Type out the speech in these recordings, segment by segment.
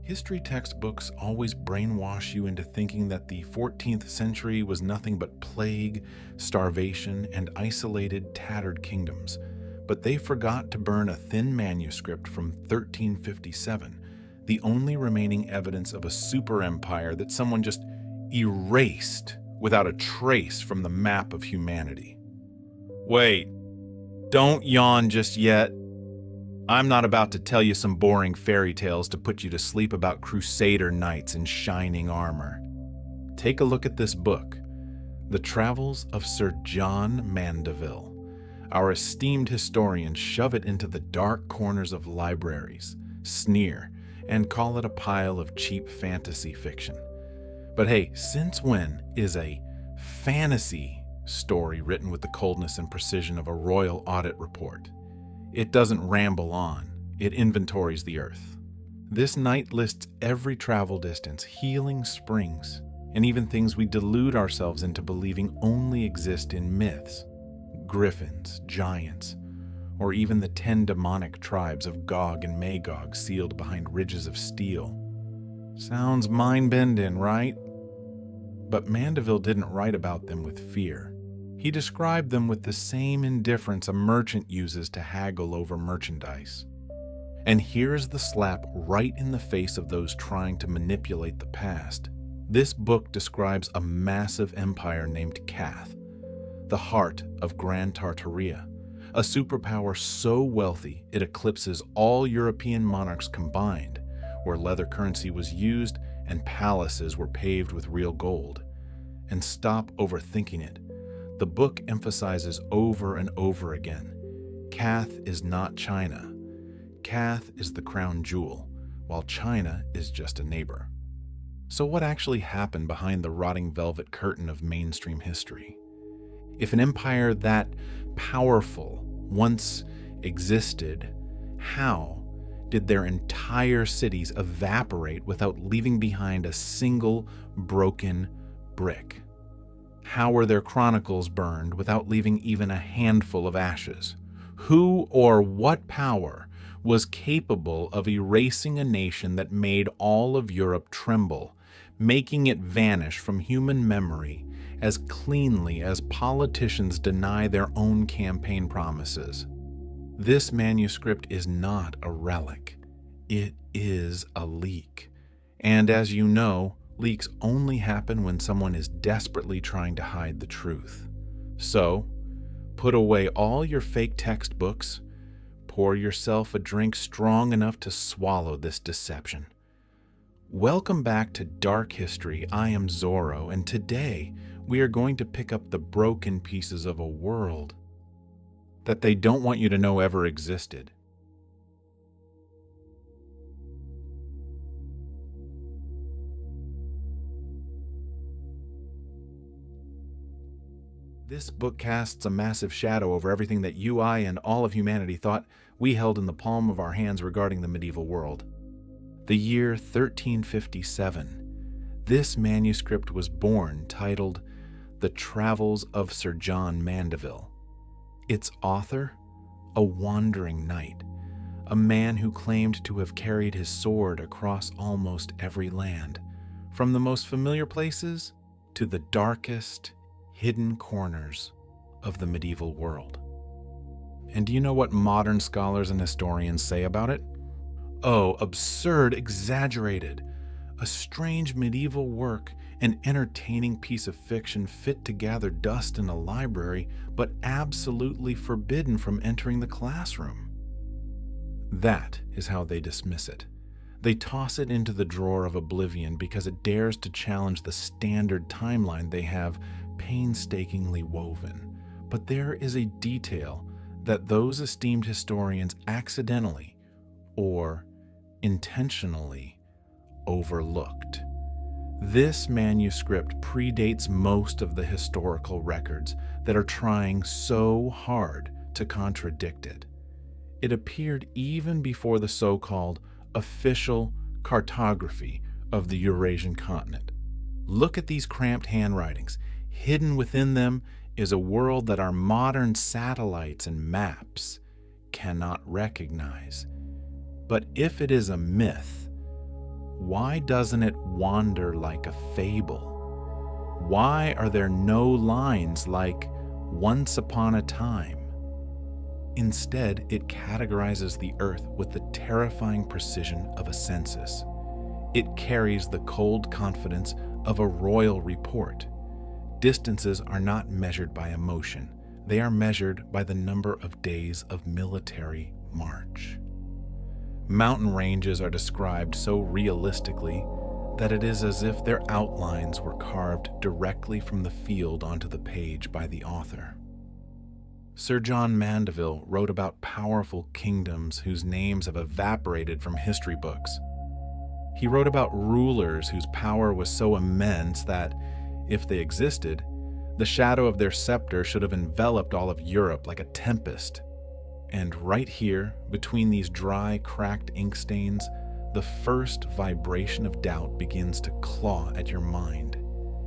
History textbooks always brainwash you into thinking that the 14th century was nothing but plague, starvation, and isolated, tattered kingdoms. But they forgot to burn a thin manuscript from 1357, the only remaining evidence of a super empire that someone just erased without a trace from the map of humanity. Wait, don't yawn just yet. I'm not about to tell you some boring fairy tales to put you to sleep about crusader knights in shining armor. Take a look at this book, The Travels of Sir John Mandeville. Our esteemed historians shove it into the dark corners of libraries, sneer, and call it a pile of cheap fantasy fiction. But hey, since when is a fantasy story written with the coldness and precision of a royal audit report? It doesn't ramble on, it inventories the earth. This night lists every travel distance, healing springs, and even things we delude ourselves into believing only exist in myths. Griffins, giants, or even the 10 demonic tribes of Gog and Magog sealed behind ridges of steel. Sounds mind-bending, right? But Mandeville didn't write about them with fear. He described them with the same indifference a merchant uses to haggle over merchandise. And here's the slap right in the face of those trying to manipulate the past. This book describes a massive empire named Cath, the heart of Grand Tartaria, a superpower so wealthy it eclipses all European monarchs combined, where leather currency was used and palaces were paved with real gold. And stop overthinking it. The book emphasizes over and over again, Cath is not China. Cath is the crown jewel, while China is just a neighbor. So what actually happened behind the rotting velvet curtain of mainstream history? If an empire that powerful once existed, how did their entire cities evaporate without leaving behind a single broken brick? How were their chronicles burned without leaving even a handful of ashes? Who or what power was capable of erasing a nation that made all of Europe tremble, making it vanish from human memory as cleanly as politicians deny their own campaign promises? This manuscript is not a relic. It is a leak. And as you know, leaks only happen when someone is desperately trying to hide the truth. So, put away all your fake textbooks, pour yourself a drink strong enough to swallow this deception. Welcome back to Dark History. I am Zorro, and today we are going to pick up the broken pieces of a world that they don't want you to know ever existed. This book casts a massive shadow over everything that you, I, and all of humanity thought we held in the palm of our hands regarding the medieval world. The year 1357. This manuscript was born, titled The Travels of Sir John Mandeville. Its author? A wandering knight, a man who claimed to have carried his sword across almost every land, from the most familiar places to the darkest, hidden corners of the medieval world. And do you know what modern scholars and historians say about it? Oh, absurd, exaggerated. A strange medieval work, an entertaining piece of fiction fit to gather dust in a library, but absolutely forbidden from entering the classroom. That is how they dismiss it. They toss it into the drawer of oblivion because it dares to challenge the standard timeline they have painstakingly woven. But there is a detail that those esteemed historians accidentally or intentionally overlooked. This manuscript predates most of the historical records that are trying so hard to contradict it. It appeared even before the so-called official cartography of the Eurasian continent. Look at these cramped handwritings. Hidden within them is a world that our modern satellites and maps cannot recognize. But if it is a myth, why doesn't it wander like a fable? Why are there no lines like "once upon a time"? Instead, it categorizes the Earth with the terrifying precision of a census. It carries the cold confidence of a royal report. Distances are not measured by emotion. They are measured by the number of days of military march. Mountain ranges are described so realistically that it is as if their outlines were carved directly from the field onto the page by the author. Sir John Mandeville wrote about powerful kingdoms whose names have evaporated from history books. He wrote about rulers whose power was so immense that, if they existed, the shadow of their scepter should have enveloped all of Europe like a tempest. And right here, between these dry, cracked ink stains, the first vibration of doubt begins to claw at your mind.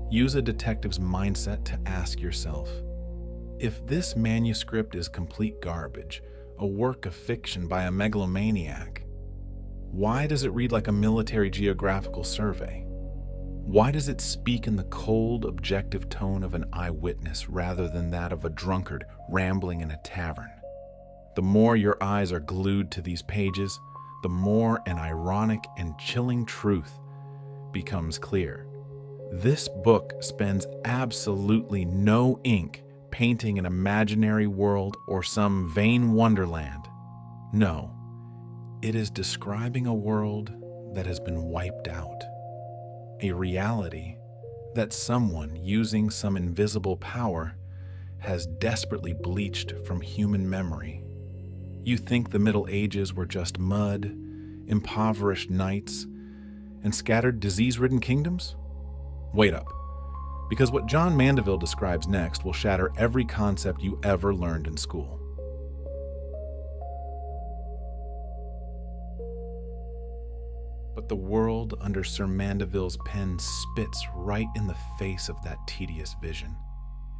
Use a detective's mindset to ask yourself, if this manuscript is complete garbage, a work of fiction by a megalomaniac, why does it read like a military geographical survey? Why does it speak in the cold, objective tone of an eyewitness rather than that of a drunkard rambling in a tavern? The more your eyes are glued to these pages, the more an ironic and chilling truth becomes clear. This book spends absolutely no ink painting an imaginary world or some vain wonderland. No, it is describing a world that has been wiped out, a reality that someone using some invisible power has desperately bleached from human memory. You think the Middle Ages were just mud, impoverished knights, and scattered disease-ridden kingdoms? Wait up, because what John Mandeville describes next will shatter every concept you ever learned in school. But the world under Sir Mandeville's pen spits right in the face of that tedious vision.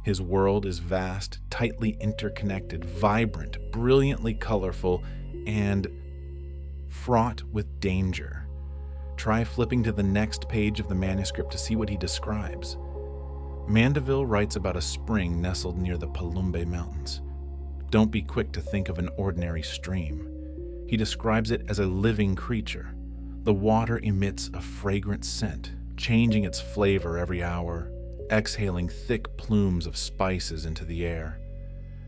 His world is vast, tightly interconnected, vibrant, brilliantly colorful, and fraught with danger. Try flipping to the next page of the manuscript to see what he describes. Mandeville writes about a spring nestled near the Palumbe Mountains. Don't be quick to think of an ordinary stream. He describes it as a living creature. The water emits a fragrant scent, changing its flavor every hour, exhaling thick plumes of spices into the air.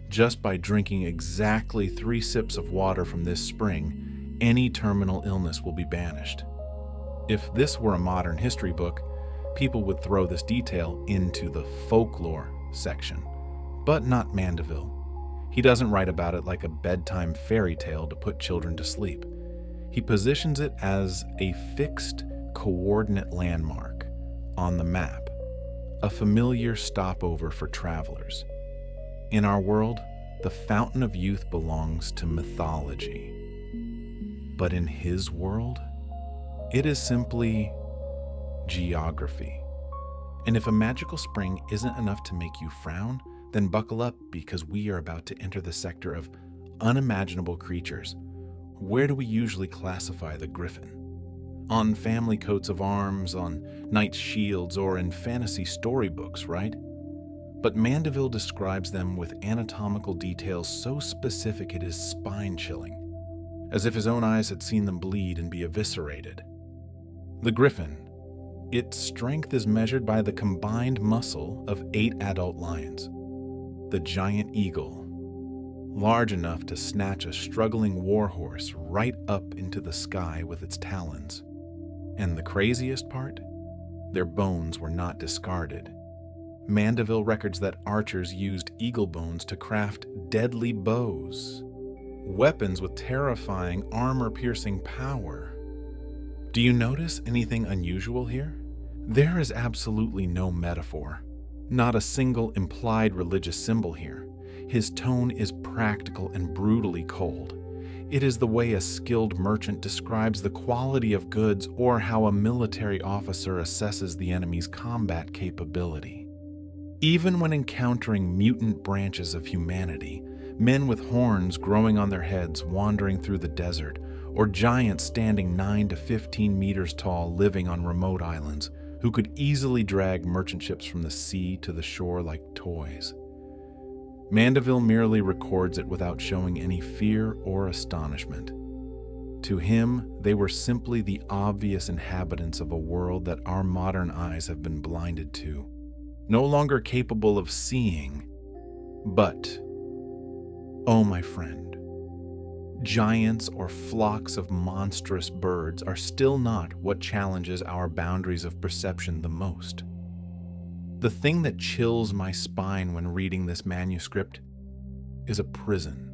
Just by drinking exactly 3 sips of water from this spring, any terminal illness will be banished. If this were a modern history book, people would throw this detail into the folklore section, but not Mandeville. He doesn't write about it like a bedtime fairy tale to put children to sleep. He positions it as a fixed coordinate landmark on the map, a familiar stopover for travelers. In our world, the Fountain of Youth belongs to mythology. But in his world, it is simply geography. And if a magical spring isn't enough to make you frown, then buckle up, because we are about to enter the sector of unimaginable creatures. Where do we usually classify the griffin? On family coats of arms, on knights' shields, or in fantasy storybooks, right? But Mandeville describes them with anatomical details so specific it is spine-chilling, as if his own eyes had seen them bleed and be eviscerated. The griffin. Its strength is measured by the combined muscle of 8 adult lions. The giant eagle, large enough to snatch a struggling warhorse right up into the sky with its talons. And the craziest part? Their bones were not discarded. Mandeville records that archers used eagle bones to craft deadly bows, weapons with terrifying armor-piercing power. Do you notice anything unusual here? There is absolutely no metaphor, not a single implied religious symbol here. His tone is practical and brutally cold. It is the way a skilled merchant describes the quality of goods or how a military officer assesses the enemy's combat capability. Even when encountering mutant branches of humanity, men with horns growing on their heads wandering through the desert, or giants standing 9 to 15 meters tall living on remote islands who could easily drag merchant ships from the sea to the shore like toys. Mandeville merely records it without showing any fear or astonishment. To him, they were simply the obvious inhabitants of a world that our modern eyes have been blinded to, no longer capable of seeing. But, oh my friend, giants or flocks of monstrous birds are still not what challenges our boundaries of perception the most. The thing that chills my spine when reading this manuscript is a prison.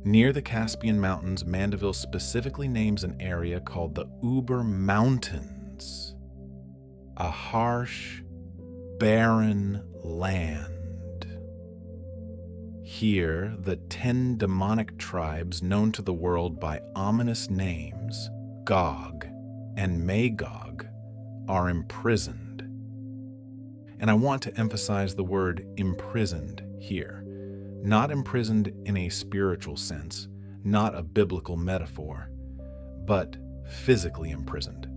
Near the Caspian Mountains, Mandeville specifically names an area called the Uber Mountains, a harsh, barren land. Here, the 10 demonic tribes known to the world by ominous names, Gog and Magog, are imprisoned. And I want to emphasize the word imprisoned here. Not imprisoned in a spiritual sense, not a biblical metaphor, but physically imprisoned.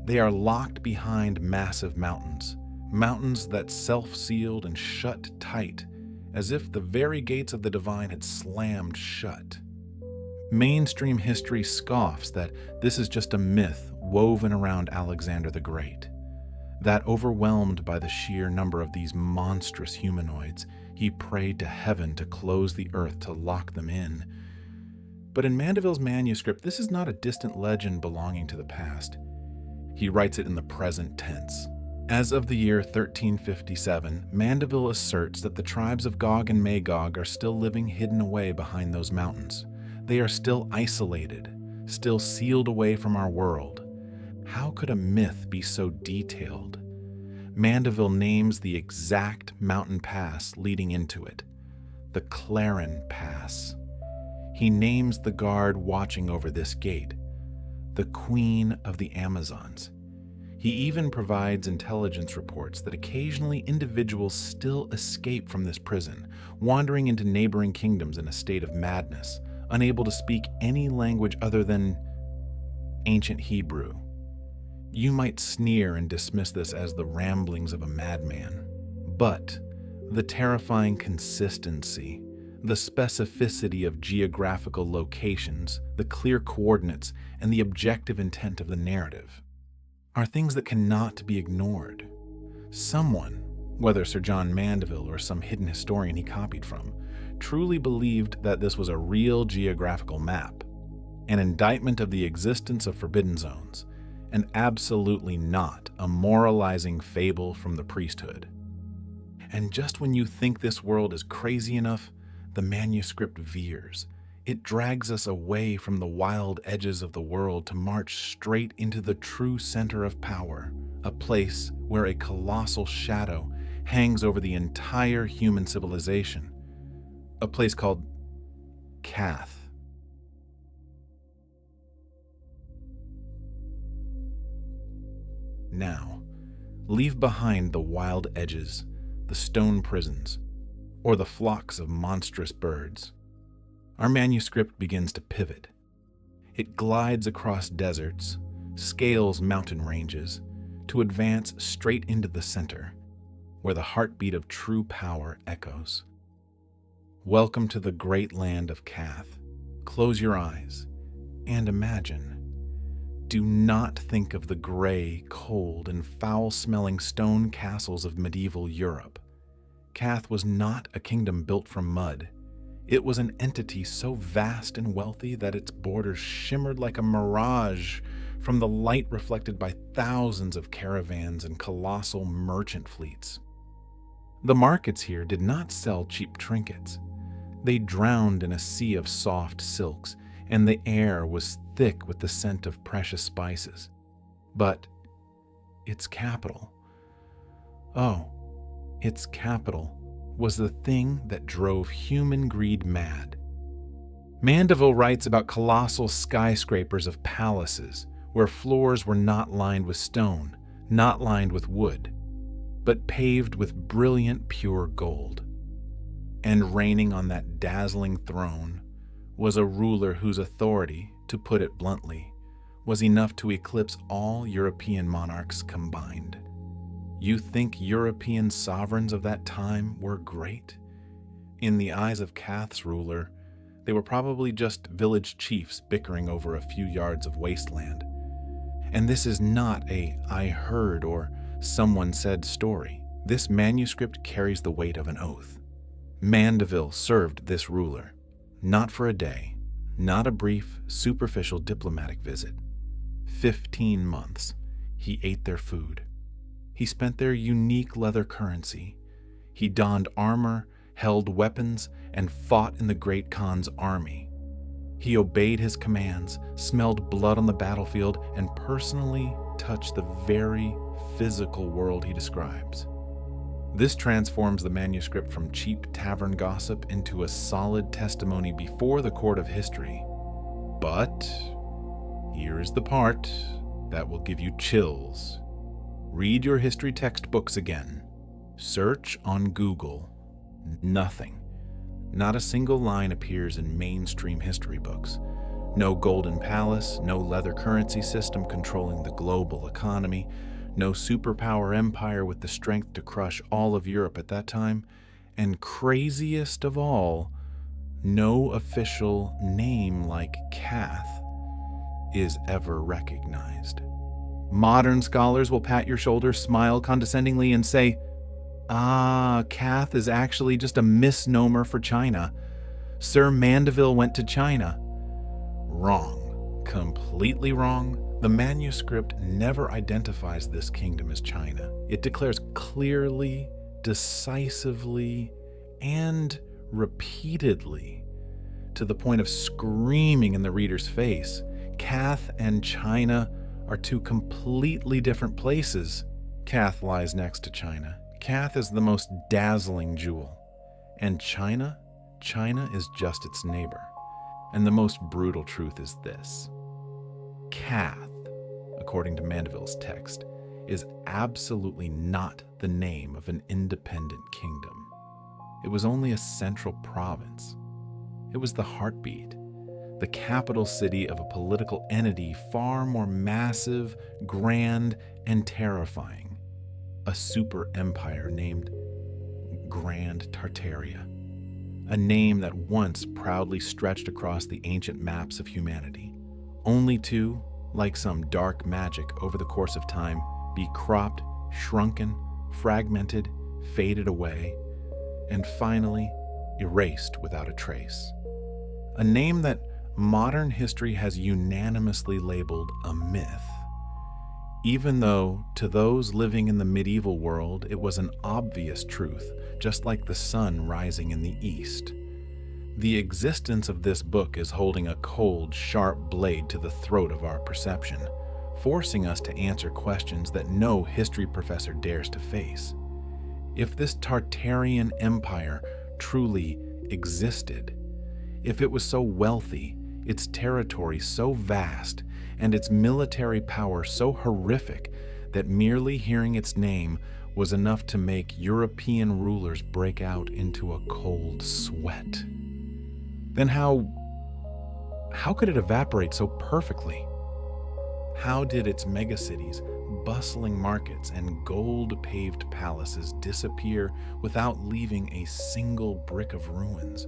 They are locked behind massive mountains, mountains that self-sealed and shut tight, as if the very gates of the divine had slammed shut. Mainstream history scoffs that this is just a myth woven around Alexander the Great, that overwhelmed by the sheer number of these monstrous humanoids, he prayed to heaven to close the earth to lock them in. But in Mandeville's manuscript, this is not a distant legend belonging to the past. He writes it in the present tense. As of the year 1357, Mandeville asserts that the tribes of Gog and Magog are still living hidden away behind those mountains. They are still isolated, still sealed away from our world. How could a myth be so detailed? Mandeville names the exact mountain pass leading into it, the Clarin Pass. He names the guard watching over this gate, the Queen of the Amazons. He even provides intelligence reports that occasionally individuals still escape from this prison, wandering into neighboring kingdoms in a state of madness, unable to speak any language other than ancient Hebrew. You might sneer and dismiss this as the ramblings of a madman, but the terrifying consistency, the specificity of geographical locations, the clear coordinates, and the objective intent of the narrative are things that cannot be ignored. Someone, whether Sir John Mandeville or some hidden historian he copied from, truly believed that this was a real geographical map, an indictment of the existence of forbidden zones, and absolutely not a moralizing fable from the priesthood. And just when you think this world is crazy enough, the manuscript veers. It drags us away from the wild edges of the world to march straight into the true center of power, a place where a colossal shadow hangs over the entire human civilization, a place called Cath. Now, leave behind the wild edges, the stone prisons, or the flocks of monstrous birds. Our manuscript begins to pivot. It glides across deserts, scales mountain ranges, to advance straight into the center, where the heartbeat of true power echoes. Welcome to the great land of Cath. Close your eyes and imagine. Do not think of the gray, cold, and foul-smelling stone castles of medieval Europe. Cath was not a kingdom built from mud. It was an entity so vast and wealthy that its borders shimmered like a mirage from the light reflected by thousands of caravans and colossal merchant fleets. The markets here did not sell cheap trinkets. They drowned in a sea of soft silks, and the air was thick with the scent of precious spices. But its capital, its capital was the thing that drove human greed mad. Mandeville writes about colossal skyscrapers of palaces where floors were not lined with stone, not lined with wood, but paved with brilliant pure gold. And reigning on that dazzling throne was a ruler whose authority, to put it bluntly, was enough to eclipse all European monarchs combined. You think European sovereigns of that time were great? In the eyes of Cath's ruler, they were probably just village chiefs bickering over a few yards of wasteland. And this is not a "I heard" or "someone said" story. This manuscript carries the weight of an oath. Mandeville served this ruler, not for a day, not a brief, superficial diplomatic visit. 15 months, he ate their food. He spent their unique leather currency. He donned armor, held weapons, and fought in the Great Khan's army. He obeyed his commands, smelled blood on the battlefield, and personally touched the very physical world he describes. This transforms the manuscript from cheap tavern gossip into a solid testimony before the court of history. But here is the part that will give you chills. Read your history textbooks again. Search on Google. Nothing. Not a single line appears in mainstream history books. No golden palace, no leather currency system controlling the global economy, no superpower empire with the strength to crush all of Europe at that time, and craziest of all, no official name like Cath is ever recognized. Modern scholars will pat your shoulder, smile condescendingly, and say, Cath is actually just a misnomer for China. Sir Mandeville went to China. Wrong. Completely wrong. The manuscript never identifies this kingdom as China. It declares clearly, decisively, and repeatedly, to the point of screaming in the reader's face, Cath and China are two completely different places. Cath lies next to China. Cath is the most dazzling jewel. And China is just its neighbor. And the most brutal truth is this. Cath, according to Mandeville's text, is absolutely not the name of an independent kingdom. It was only a central province. It was the heartbeat, the capital city of a political entity far more massive, grand, and terrifying. A super empire named Grand Tartaria. A name that once proudly stretched across the ancient maps of humanity, only to, like some dark magic over the course of time, be cropped, shrunken, fragmented, faded away, and finally erased without a trace. A name that modern history has unanimously labeled a myth, even though to those living in the medieval world it was an obvious truth, just like the sun rising in the east. The existence of this book is holding a cold, sharp blade to the throat of our perception, forcing us to answer questions that no history professor dares to face. If this Tartarian empire truly existed, if it was so wealthy, its territory so vast, and its military power so horrific that merely hearing its name was enough to make European rulers break out into a cold sweat, then how could it evaporate so perfectly? How did its megacities, bustling markets, and gold-paved palaces disappear without leaving a single brick of ruins?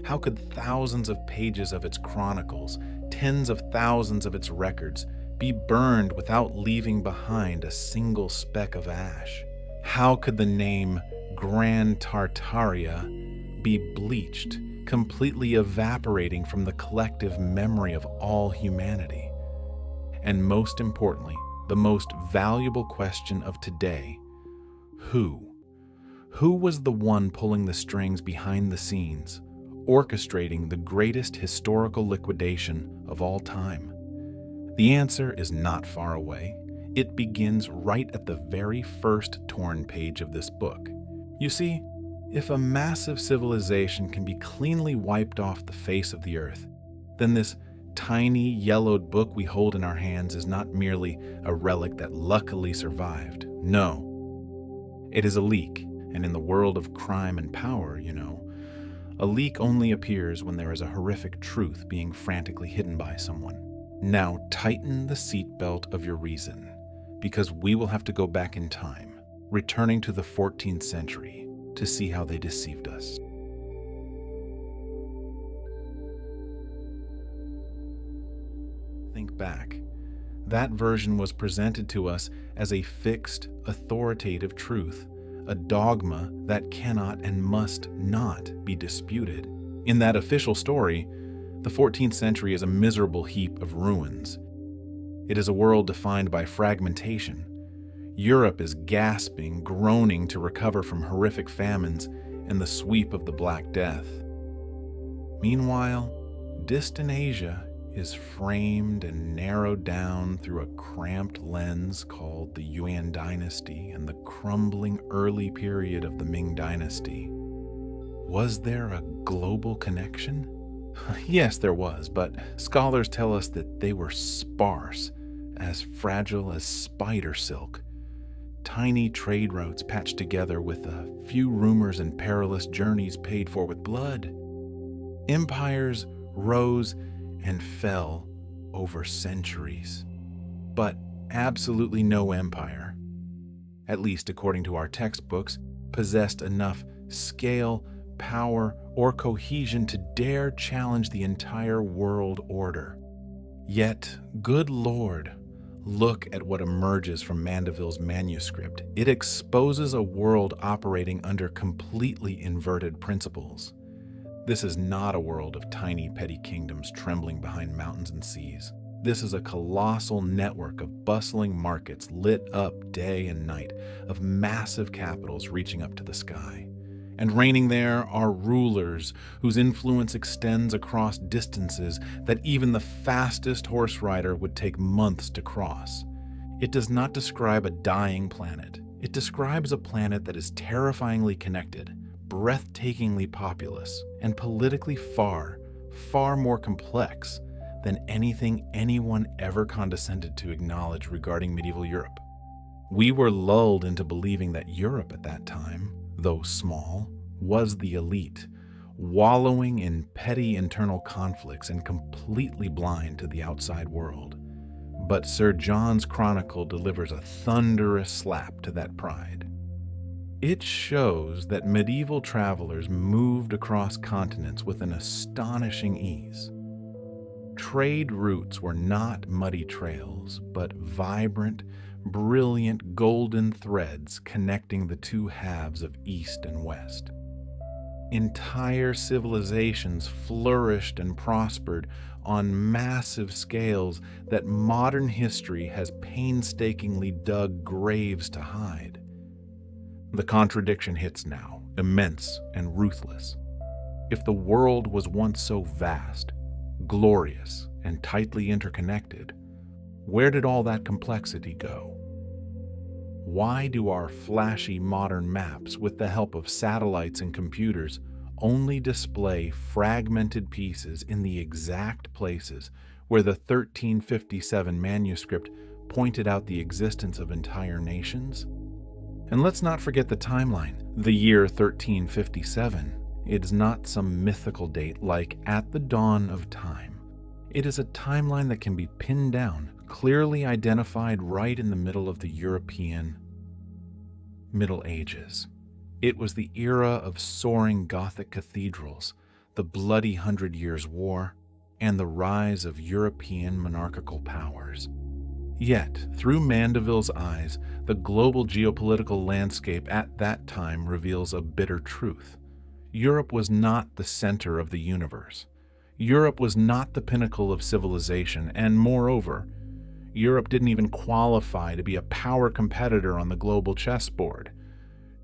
How could thousands of pages of its chronicles, tens of thousands of its records, be burned without leaving behind a single speck of ash? How could the name Grand Tartaria be bleached, completely evaporating from the collective memory of all humanity? And most importantly, the most valuable question of today, who? Who was the one pulling the strings behind the scenes, orchestrating the greatest historical liquidation of all time? The answer is not far away. It begins right at the very first torn page of this book. You see, if a massive civilization can be cleanly wiped off the face of the earth, then this tiny yellowed book we hold in our hands is not merely a relic that luckily survived. No, it is a leak, and in the world of crime and power, A leak only appears when there is a horrific truth being frantically hidden by someone. Now tighten the seatbelt of your reason, because we will have to go back in time, returning to the 14th century to see how they deceived us. Think back. That version was presented to us as a fixed, authoritative truth, a dogma that cannot and must not be disputed. In that official story, the 14th century is a miserable heap of ruins. It is a world defined by fragmentation. Europe is gasping, groaning to recover from horrific famines and the sweep of the Black Death. Meanwhile, distant Asia is framed and narrowed down through a cramped lens called the Yuan dynasty and the crumbling early period of the Ming dynasty. Was there a global connection? Yes, there was, but scholars tell us that they were sparse, as fragile as spider silk. Tiny trade routes patched together with a few rumors and perilous journeys paid for with blood. Empires rose and fell over centuries, but absolutely no empire, at least according to our textbooks, possessed enough scale, power, or cohesion to dare challenge the entire world order. Yet, good Lord, look at what emerges from Mandeville's manuscript. It exposes a world operating under completely inverted principles. This is not a world of tiny petty kingdoms trembling behind mountains and seas. This is a colossal network of bustling markets lit up day and night, of massive capitals reaching up to the sky. And reigning there are rulers whose influence extends across distances that even the fastest horse rider would take months to cross. It does not describe a dying planet. It describes a planet that is terrifyingly connected, breathtakingly populous, and politically far, far more complex than anything anyone ever condescended to acknowledge regarding medieval Europe. We were lulled into believing that Europe at that time, though small, was the elite, wallowing in petty internal conflicts and completely blind to the outside world. But Sir John's chronicle delivers a thunderous slap to that pride. It shows that medieval travelers moved across continents with an astonishing ease. Trade routes were not muddy trails, but vibrant, brilliant golden threads connecting the two halves of East and West. Entire civilizations flourished and prospered on massive scales that modern history has painstakingly dug graves to hide. The contradiction hits now, immense and ruthless. If the world was once so vast, glorious, and tightly interconnected, where did all that complexity go? Why do our flashy modern maps, with the help of satellites and computers, only display fragmented pieces in the exact places where the 1357 manuscript pointed out the existence of entire nations? And let's not forget the timeline. The year 1357. It is not some mythical date like at the dawn of time. It is a timeline that can be pinned down, clearly identified right in the middle of the European Middle Ages. It was the era of soaring Gothic cathedrals, the bloody 100 Years' War, and the rise of European monarchical powers. Yet, through Mandeville's eyes, the global geopolitical landscape at that time reveals a bitter truth. Europe was not the center of the universe. Europe was not the pinnacle of civilization, and moreover, Europe didn't even qualify to be a power competitor on the global chessboard.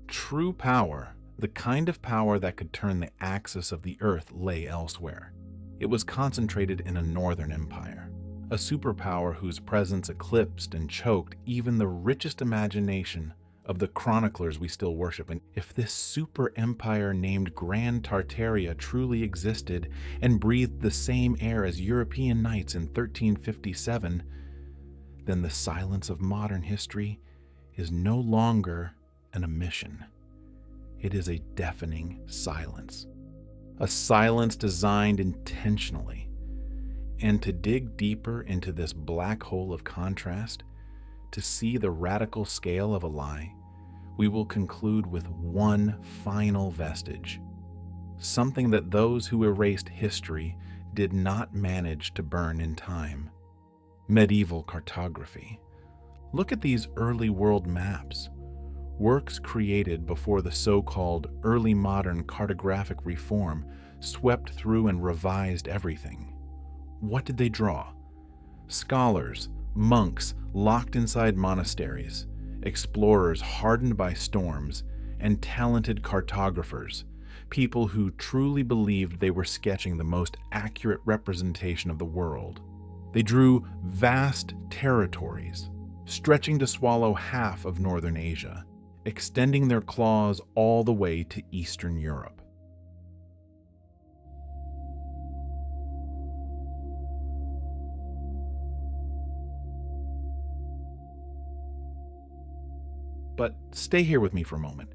True power, the kind of power that could turn the axis of the earth, lay elsewhere. It was concentrated in a northern empire, a superpower whose presence eclipsed and choked even the richest imagination of the chroniclers we still worship. And if this super empire named Grand Tartaria truly existed and breathed the same air as European knights in 1357, then the silence of modern history is no longer an omission. It is a deafening silence. a silence designed intentionally. And to dig deeper into this black hole of contrast, to see the radical scale of a lie, we will conclude with one final vestige, something that those who erased history did not manage to burn in time: medieval cartography. Look at these early world maps, works created before the so-called early modern cartographic reform swept through and revised everything. What did they draw? Scholars, monks locked inside monasteries, explorers hardened by storms, and talented cartographers, people who truly believed they were sketching the most accurate representation of the world. They drew vast territories, stretching to swallow half of northern Asia, extending their claws all the way to Eastern Europe. But stay here with me for a moment.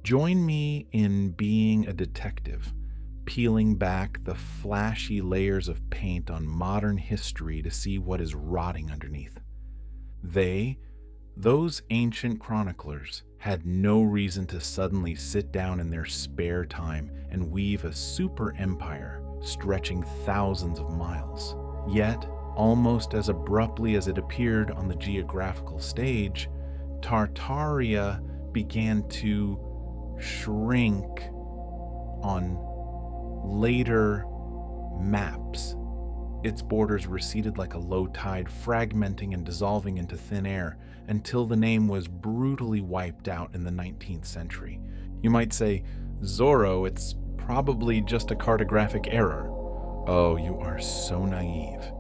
Join me in being a detective, peeling back the flashy layers of paint on modern history to see what is rotting underneath. Those ancient chroniclers, had no reason to suddenly sit down in their spare time and weave a super empire stretching thousands of miles. Yet, almost as abruptly as it appeared on the geographical stage, Tartaria began to shrink on later maps. Its borders receded like a low tide, fragmenting and dissolving into thin air until the name was brutally wiped out in the 19th century. You might say, Zorro, it's probably just a cartographic error. Oh, you are so naive.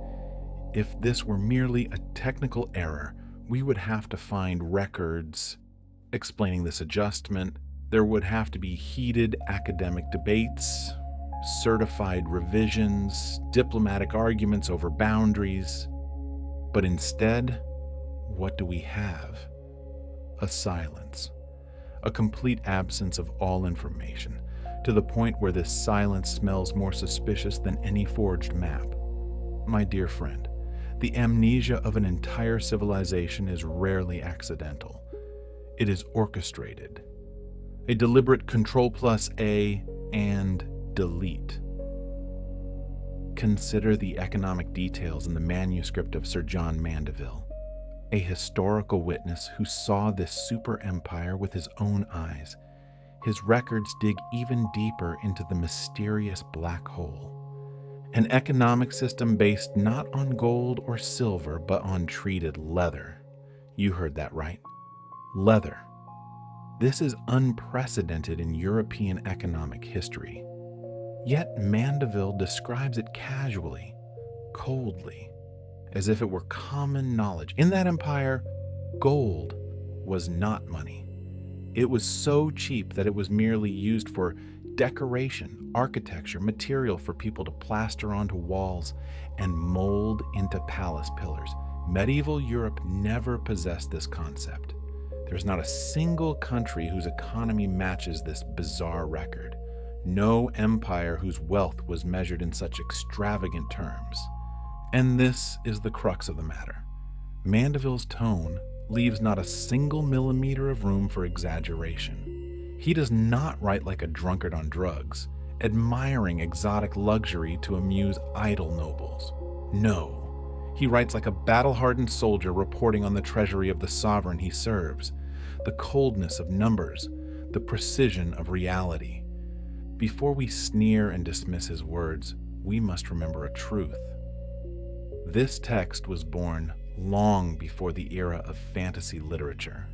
If this were merely a technical error, we would have to find records explaining this adjustment. There would have to be heated academic debates, certified revisions, diplomatic arguments over boundaries. But instead, what do we have? A silence, a complete absence of all information, to the point where this silence smells more suspicious than any forged map. My dear friend, the amnesia of an entire civilization is rarely accidental. It is orchestrated. A deliberate Control+A and delete. Consider the economic details in the manuscript of Sir John Mandeville, a historical witness who saw this super empire with his own eyes. His records dig even deeper into the mysterious black hole. An economic system based not on gold or silver, but on treated leather. You heard that right. Leather. This is unprecedented in European economic history. Yet Mandeville describes it casually, coldly, as if it were common knowledge. In that empire, gold was not money. It was so cheap that it was merely used for decoration, architecture, material for people to plaster onto walls and mold into palace pillars. Medieval Europe never possessed this concept. There's not a single country whose economy matches this bizarre record. No empire whose wealth was measured in such extravagant terms. And this is the crux of the matter. Mandeville's tone leaves not a single millimeter of room for exaggeration. He does not write like a drunkard on drugs, admiring exotic luxury to amuse idle nobles. No, he writes like a battle-hardened soldier reporting on the treasury of the sovereign he serves, the coldness of numbers, the precision of reality. Before we sneer and dismiss his words, we must remember a truth. This text was born long before the era of fantasy literature.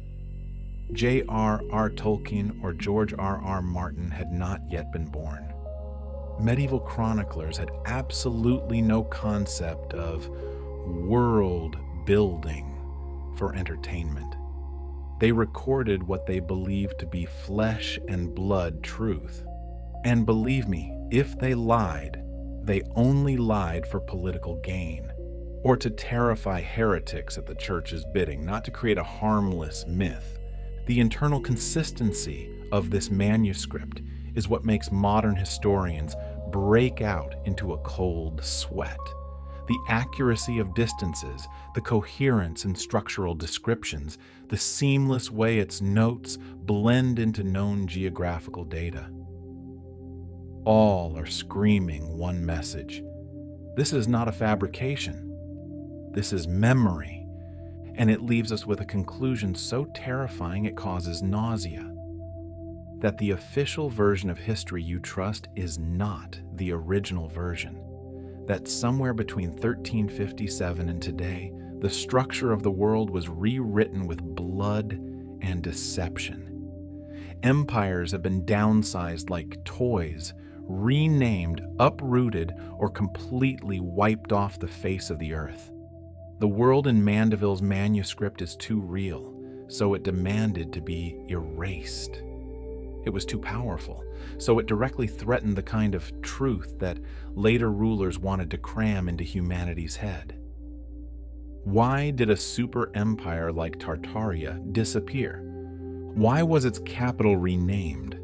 J.R.R. Tolkien or George R.R. Martin had not yet been born. Medieval chroniclers had absolutely no concept of world building for entertainment. They recorded what they believed to be flesh and blood truth. And believe me, if they lied, they only lied for political gain, or to terrify heretics at the church's bidding, not to create a harmless myth. The internal consistency of this manuscript is what makes modern historians break out into a cold sweat. The accuracy of distances, the coherence in structural descriptions, the seamless way its notes blend into known geographical data. All are screaming one message. This is not a fabrication. This is memory. And it leaves us with a conclusion so terrifying it causes nausea. That the official version of history you trust is not the original version. That somewhere between 1357 and today, the structure of the world was rewritten with blood and deception. Empires have been downsized like toys, renamed, uprooted, or completely wiped off the face of the earth. The world in Mandeville's manuscript is too real, so it demanded to be erased. It was too powerful, so it directly threatened the kind of truth that later rulers wanted to cram into humanity's head. Why did a super empire like Tartaria disappear? Why was its capital renamed?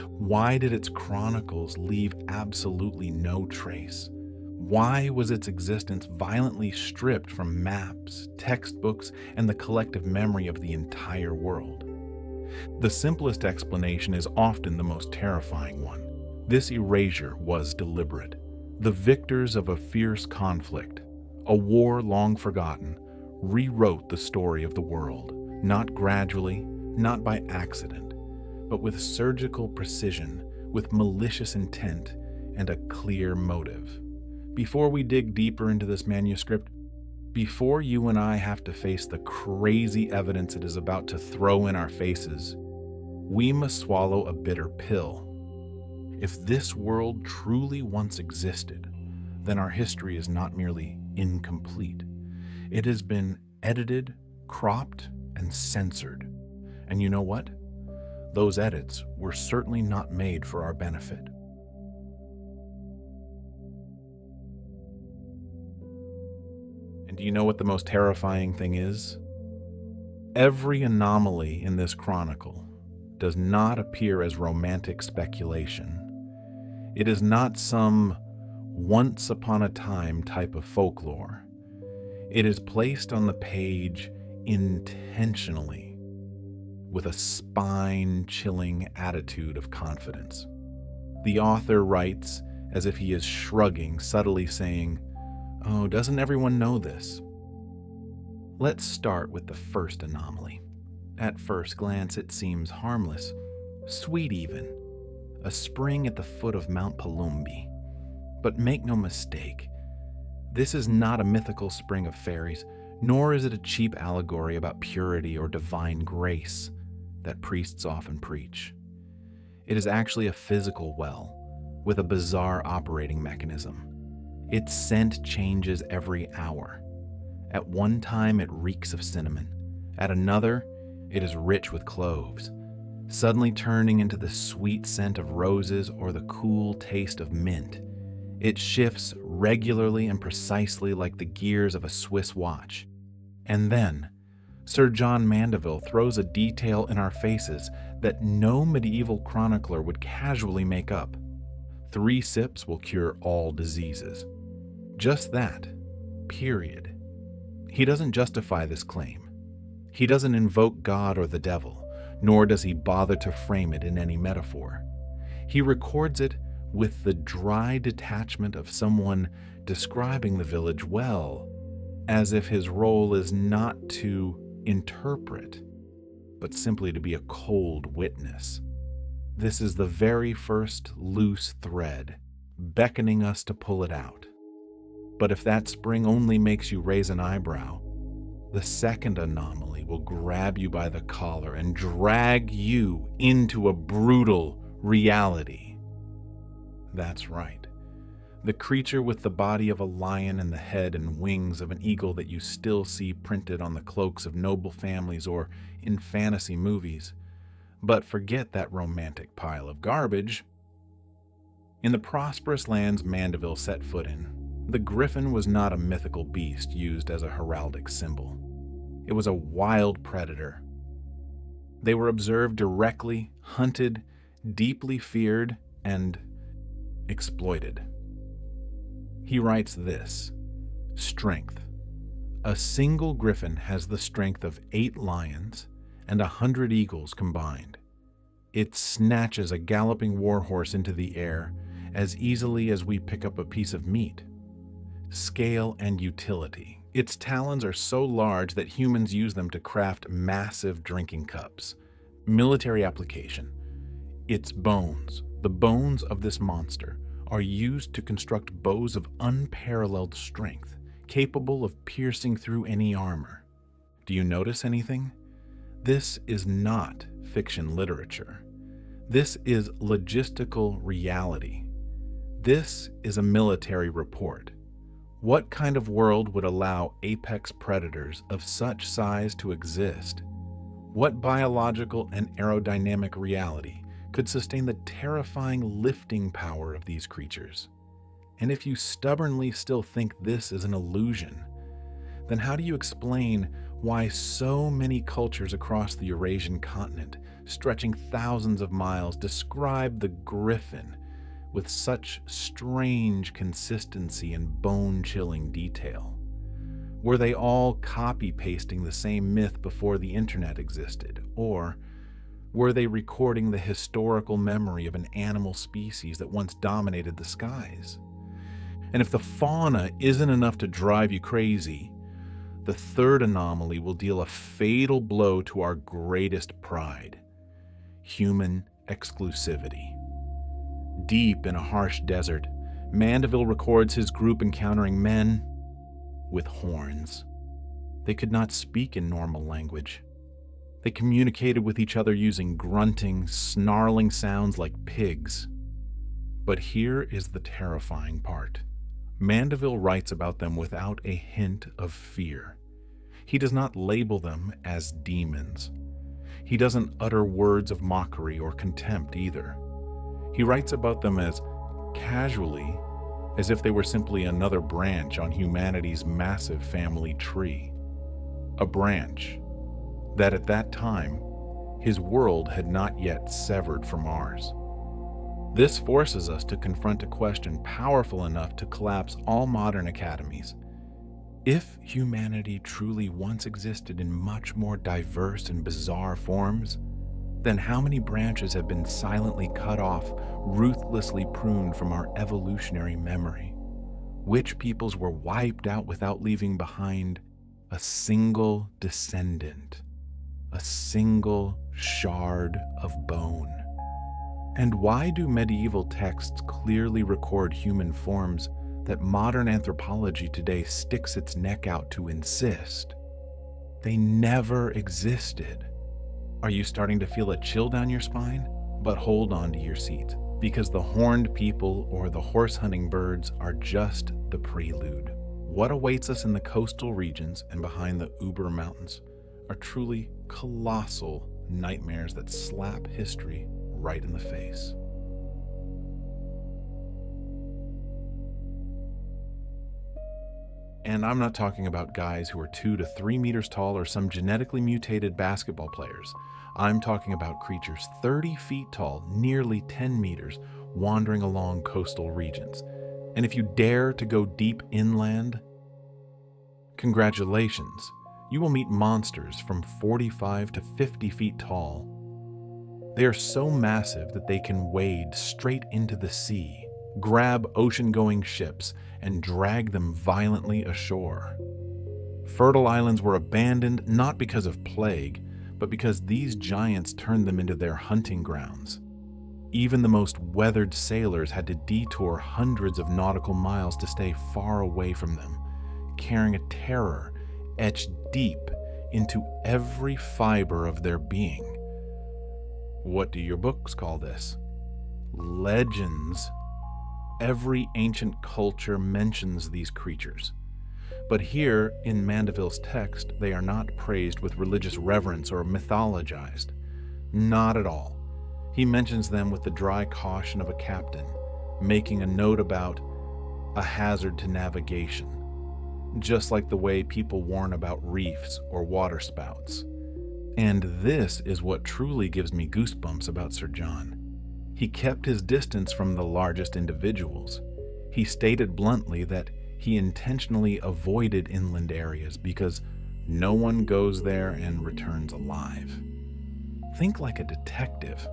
Why did its chronicles leave absolutely no trace? Why was its existence violently stripped from maps, textbooks, and the collective memory of the entire world? The simplest explanation is often the most terrifying one. This erasure was deliberate. The victors of a fierce conflict, a war long forgotten, rewrote the story of the world, not gradually, not by accident, but with surgical precision, with malicious intent, and a clear motive. Before we dig deeper into this manuscript, before you and I have to face the crazy evidence it is about to throw in our faces, we must swallow a bitter pill. If this world truly once existed, then our history is not merely incomplete. It has been edited, cropped, and censored. And you know what? Those edits were certainly not made for our benefit. And do you know what the most terrifying thing is? Every anomaly in this chronicle does not appear as romantic speculation. It is not some once upon a time type of folklore. It is placed on the page intentionally, with a spine-chilling attitude of confidence. The author writes as if he is shrugging, subtly saying, "Oh, doesn't everyone know this?" Let's start with the first anomaly. At first glance, it seems harmless, sweet even, a spring at the foot of Mount Palumbi. But make no mistake, this is not a mythical spring of fairies, nor is it a cheap allegory about purity or divine grace that priests often preach. It is actually a physical well with a bizarre operating mechanism. Its scent changes every hour. At one time, it reeks of cinnamon. At another, it is rich with cloves, suddenly turning into the sweet scent of roses or the cool taste of mint. It shifts regularly and precisely like the gears of a Swiss watch. And then, Sir John Mandeville throws a detail in our faces that no medieval chronicler would casually make up. 3 sips will cure all diseases. Just that, period. He doesn't justify this claim. He doesn't invoke God or the devil, nor does he bother to frame it in any metaphor. He records it with the dry detachment of someone describing the village well, as if his role is not to interpret, but simply to be a cold witness. This is the very first loose thread, beckoning us to pull it out. But if that spring only makes you raise an eyebrow, the second anomaly will grab you by the collar and drag you into a brutal reality. That's right. The creature with the body of a lion and the head and wings of an eagle that you still see printed on the cloaks of noble families or in fantasy movies. But forget that romantic pile of garbage. In the prosperous lands Mandeville set foot in, the griffin was not a mythical beast used as a heraldic symbol. It was a wild predator. They were observed directly, hunted, deeply feared and exploited. He writes this: strength. A single griffin has the strength of 8 lions and 100 eagles combined. It snatches a galloping warhorse into the air as easily as we pick up a piece of meat. Scale and utility. Its talons are so large that humans use them to craft massive drinking cups. Military application. Its bones, the bones of this monster, are used to construct bows of unparalleled strength, capable of piercing through any armor. Do you notice anything? This is not fiction literature. This is logistical reality. This is a military report. What kind of world would allow apex predators of such size to exist? What biological and aerodynamic reality could sustain the terrifying lifting power of these creatures? And if you stubbornly still think this is an illusion, then how do you explain why so many cultures across the Eurasian continent, stretching thousands of miles, describe the griffin with such strange consistency and bone-chilling detail? Were they all copy-pasting the same myth before the internet existed? Or were they recording the historical memory of an animal species that once dominated the skies? And if the fauna isn't enough to drive you crazy, the third anomaly will deal a fatal blow to our greatest pride: human exclusivity. Deep in a harsh desert, Mandeville records his group encountering men with horns. They could not speak in normal language. They communicated with each other using grunting, snarling sounds like pigs. But here is the terrifying part. Mandeville writes about them without a hint of fear. He does not label them as demons. He doesn't utter words of mockery or contempt either. He writes about them as casually, as if they were simply another branch on humanity's massive family tree. A branch that at that time, his world had not yet severed from ours. This forces us to confront a question powerful enough to collapse all modern academies. If humanity truly once existed in much more diverse and bizarre forms, then how many branches have been silently cut off, ruthlessly pruned from our evolutionary memory? Which peoples were wiped out without leaving behind a single descendant, a single shard of bone? And why do medieval texts clearly record human forms that modern anthropology today sticks its neck out to insist they never existed? Are you starting to feel a chill down your spine? But hold on to your seat, because the horned people or the horse hunting birds are just the prelude. What awaits us in the coastal regions and behind the Uber Mountains are truly colossal nightmares that slap history right in the face. And I'm not talking about guys who are 2 to 3 meters tall or some genetically mutated basketball players. I'm talking about creatures 30 feet tall, nearly 10 meters, wandering along coastal regions. And if you dare to go deep inland, congratulations, you will meet monsters from 45 to 50 feet tall. They are so massive that they can wade straight into the sea, grab ocean-going ships, and drag them violently ashore. Fertile islands were abandoned not because of plague, but because these giants turned them into their hunting grounds. Even the most weathered sailors had to detour hundreds of nautical miles to stay far away from them, carrying a terror etched deep into every fiber of their being. What do your books call this? Legends. Every ancient culture mentions these creatures. But here, in Mandeville's text, they are not praised with religious reverence or mythologized. Not at all. He mentions them with the dry caution of a captain, making a note about a hazard to navigation, just like the way people warn about reefs or waterspouts. And this is what truly gives me goosebumps about Sir John. He kept his distance from the largest individuals. He stated bluntly that he intentionally avoided inland areas because no one goes there and returns alive. Think like a detective.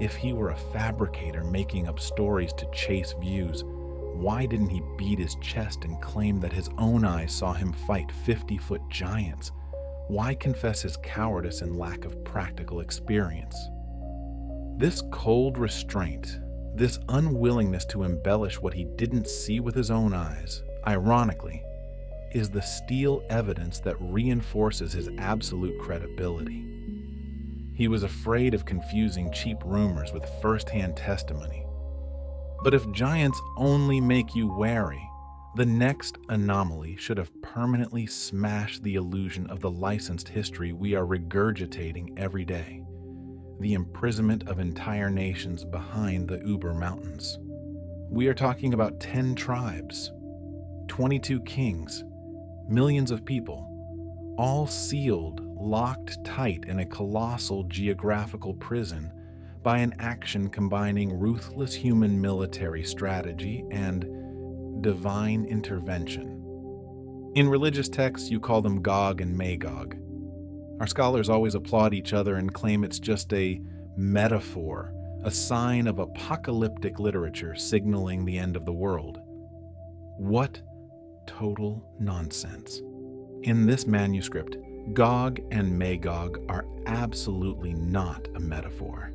If he were a fabricator making up stories to chase views, why didn't he beat his chest and claim that his own eyes saw him fight 50-foot giants? Why confess his cowardice and lack of practical experience? This cold restraint, this unwillingness to embellish what he didn't see with his own eyes, ironically, is the steel evidence that reinforces his absolute credibility. He was afraid of confusing cheap rumors with first-hand testimony. But if giants only make you wary, the next anomaly should have permanently smashed the illusion of the licensed history we are regurgitating every day. The imprisonment of entire nations behind the Uber Mountains. We are talking about 10 tribes, 22 kings, millions of people, all sealed, locked tight in a colossal geographical prison by an action combining ruthless human military strategy and divine intervention. In religious texts, you call them Gog and Magog. Our scholars always applaud each other and claim it's just a metaphor, a sign of apocalyptic literature signaling the end of the world. What total nonsense. In this manuscript, Gog and Magog are absolutely not a metaphor.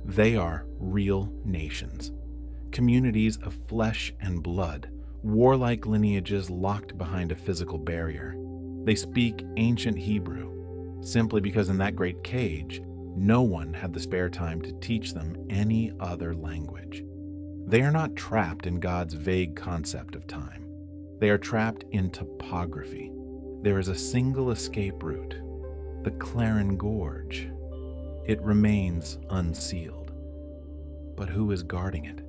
They are real nations, communities of flesh and blood, warlike lineages locked behind a physical barrier. They speak ancient Hebrew, simply because in that great cage, no one had the spare time to teach them any other language. They are not trapped in God's vague concept of time. They are trapped in topography. There is a single escape route, the Clarin Gorge. It remains unsealed. But who is guarding it?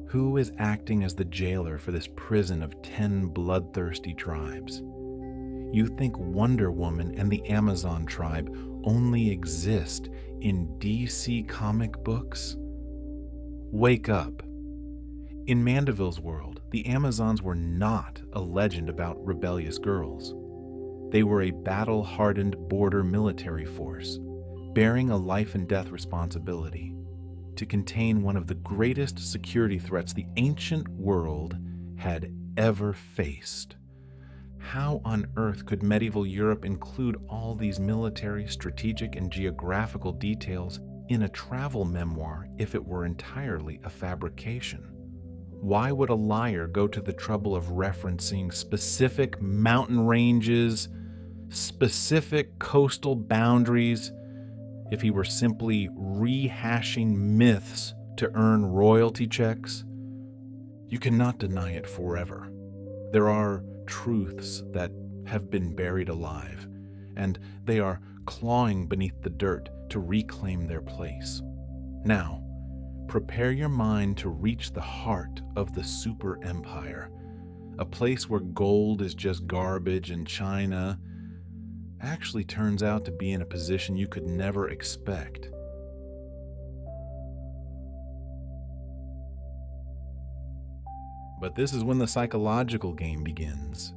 Who is acting as the jailer for this prison of 10 bloodthirsty tribes? You think Wonder Woman and the Amazon tribe only exist in DC comic books? Wake up. In Mandeville's world, the Amazons were not a legend about rebellious girls. They were a battle-hardened border military force, bearing a life-and-death responsibility to contain one of the greatest security threats the ancient world had ever faced. How on earth could medieval Europe include all these military, strategic, and geographical details in a travel memoir if it were entirely a fabrication? Why would a liar go to the trouble of referencing specific mountain ranges, specific coastal boundaries, if he were simply rehashing myths to earn royalty checks? You cannot deny it forever. There are truths that have been buried alive, and they are clawing beneath the dirt to reclaim their place. Now, prepare your mind to reach the heart of the super empire, a place where gold is just garbage and China actually turns out to be in a position you could never expect. But this is when the psychological game begins.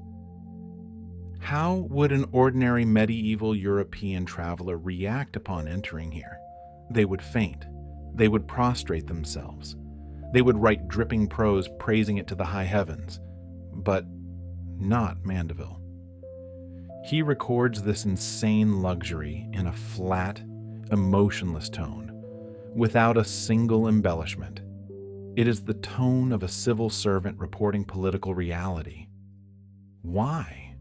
How would an ordinary medieval European traveler react upon entering here? They would faint. They would prostrate themselves. They would write dripping prose praising it to the high heavens. But not Mandeville. He records this insane luxury in a flat, emotionless tone, without a single embellishment. It is the tone of a civil servant reporting political reality. Why?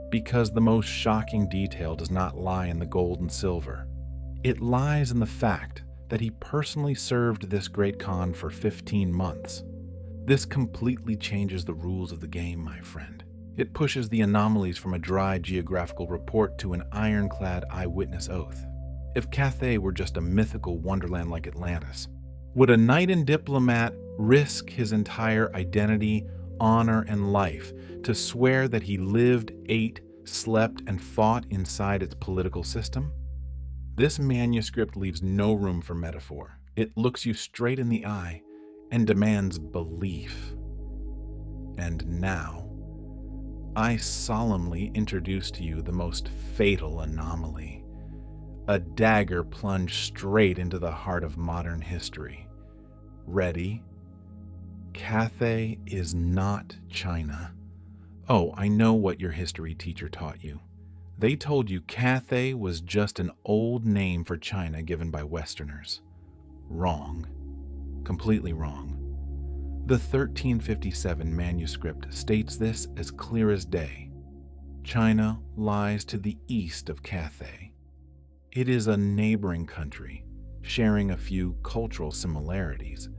Because the most shocking detail does not lie in the gold and silver. It lies in the fact that he personally served this great Khan for 15 months. This completely changes the rules of the game, my friend. It pushes the anomalies from a dry geographical report to an ironclad eyewitness oath. If Cathay were just a mythical wonderland like Atlantis, would a knight and diplomat risk his entire identity, honor, and life to swear that he lived, ate, slept, and fought inside its political system? This manuscript leaves no room for metaphor. It looks you straight in the eye and demands belief. And now, I solemnly introduce to you the most fatal anomaly, a dagger plunged straight into the heart of modern history. Ready? Cathay is not China. Oh, I know what your history teacher taught you. They told you Cathay was just an old name for China given by Westerners. Wrong. Completely wrong. The 1357 manuscript states this as clear as day. China lies to the east of Cathay. It is a neighboring country, sharing a few cultural similarities,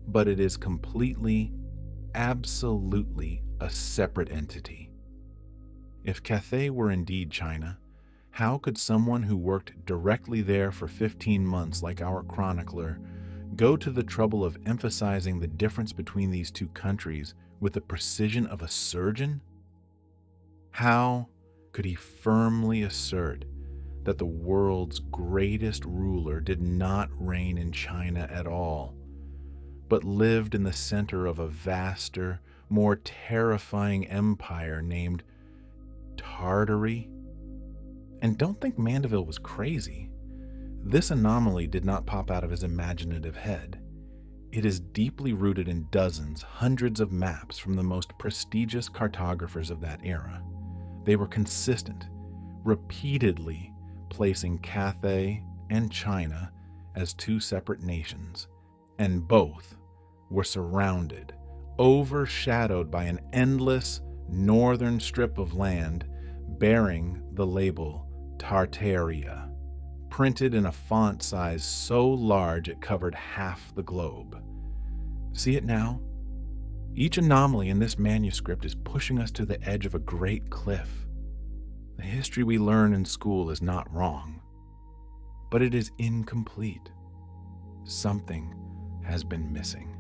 but it is completely, absolutely a separate entity. If Cathay were indeed China, how could someone who worked directly there for 15 months like our chronicler go to the trouble of emphasizing the difference between these two countries with the precision of a surgeon? How could he firmly assert that the world's greatest ruler did not reign in China at all, but lived in the center of a vaster, more terrifying empire named Tartary? And don't think Mandeville was crazy. This anomaly did not pop out of his imaginative head. It is deeply rooted in dozens, hundreds of maps from the most prestigious cartographers of that era. They were consistent, repeatedly placing Cathay and China as two separate nations, and both were surrounded, overshadowed by an endless northern strip of land bearing the label Tartaria, printed in a font size so large it covered half the globe. See it now? Each anomaly in this manuscript is pushing us to the edge of a great cliff. The history we learn in school is not wrong, but it is incomplete. Something has been missing.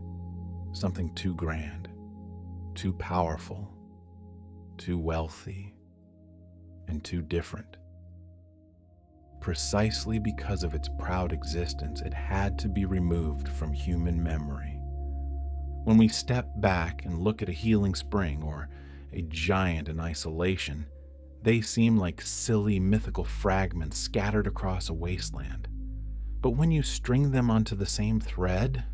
Something too grand, too powerful, too wealthy, and too different. Precisely because of its proud existence, it had to be removed from human memory. When we step back and look at a healing spring or a giant in isolation, they seem like silly mythical fragments scattered across a wasteland. But when you string them onto the same thread,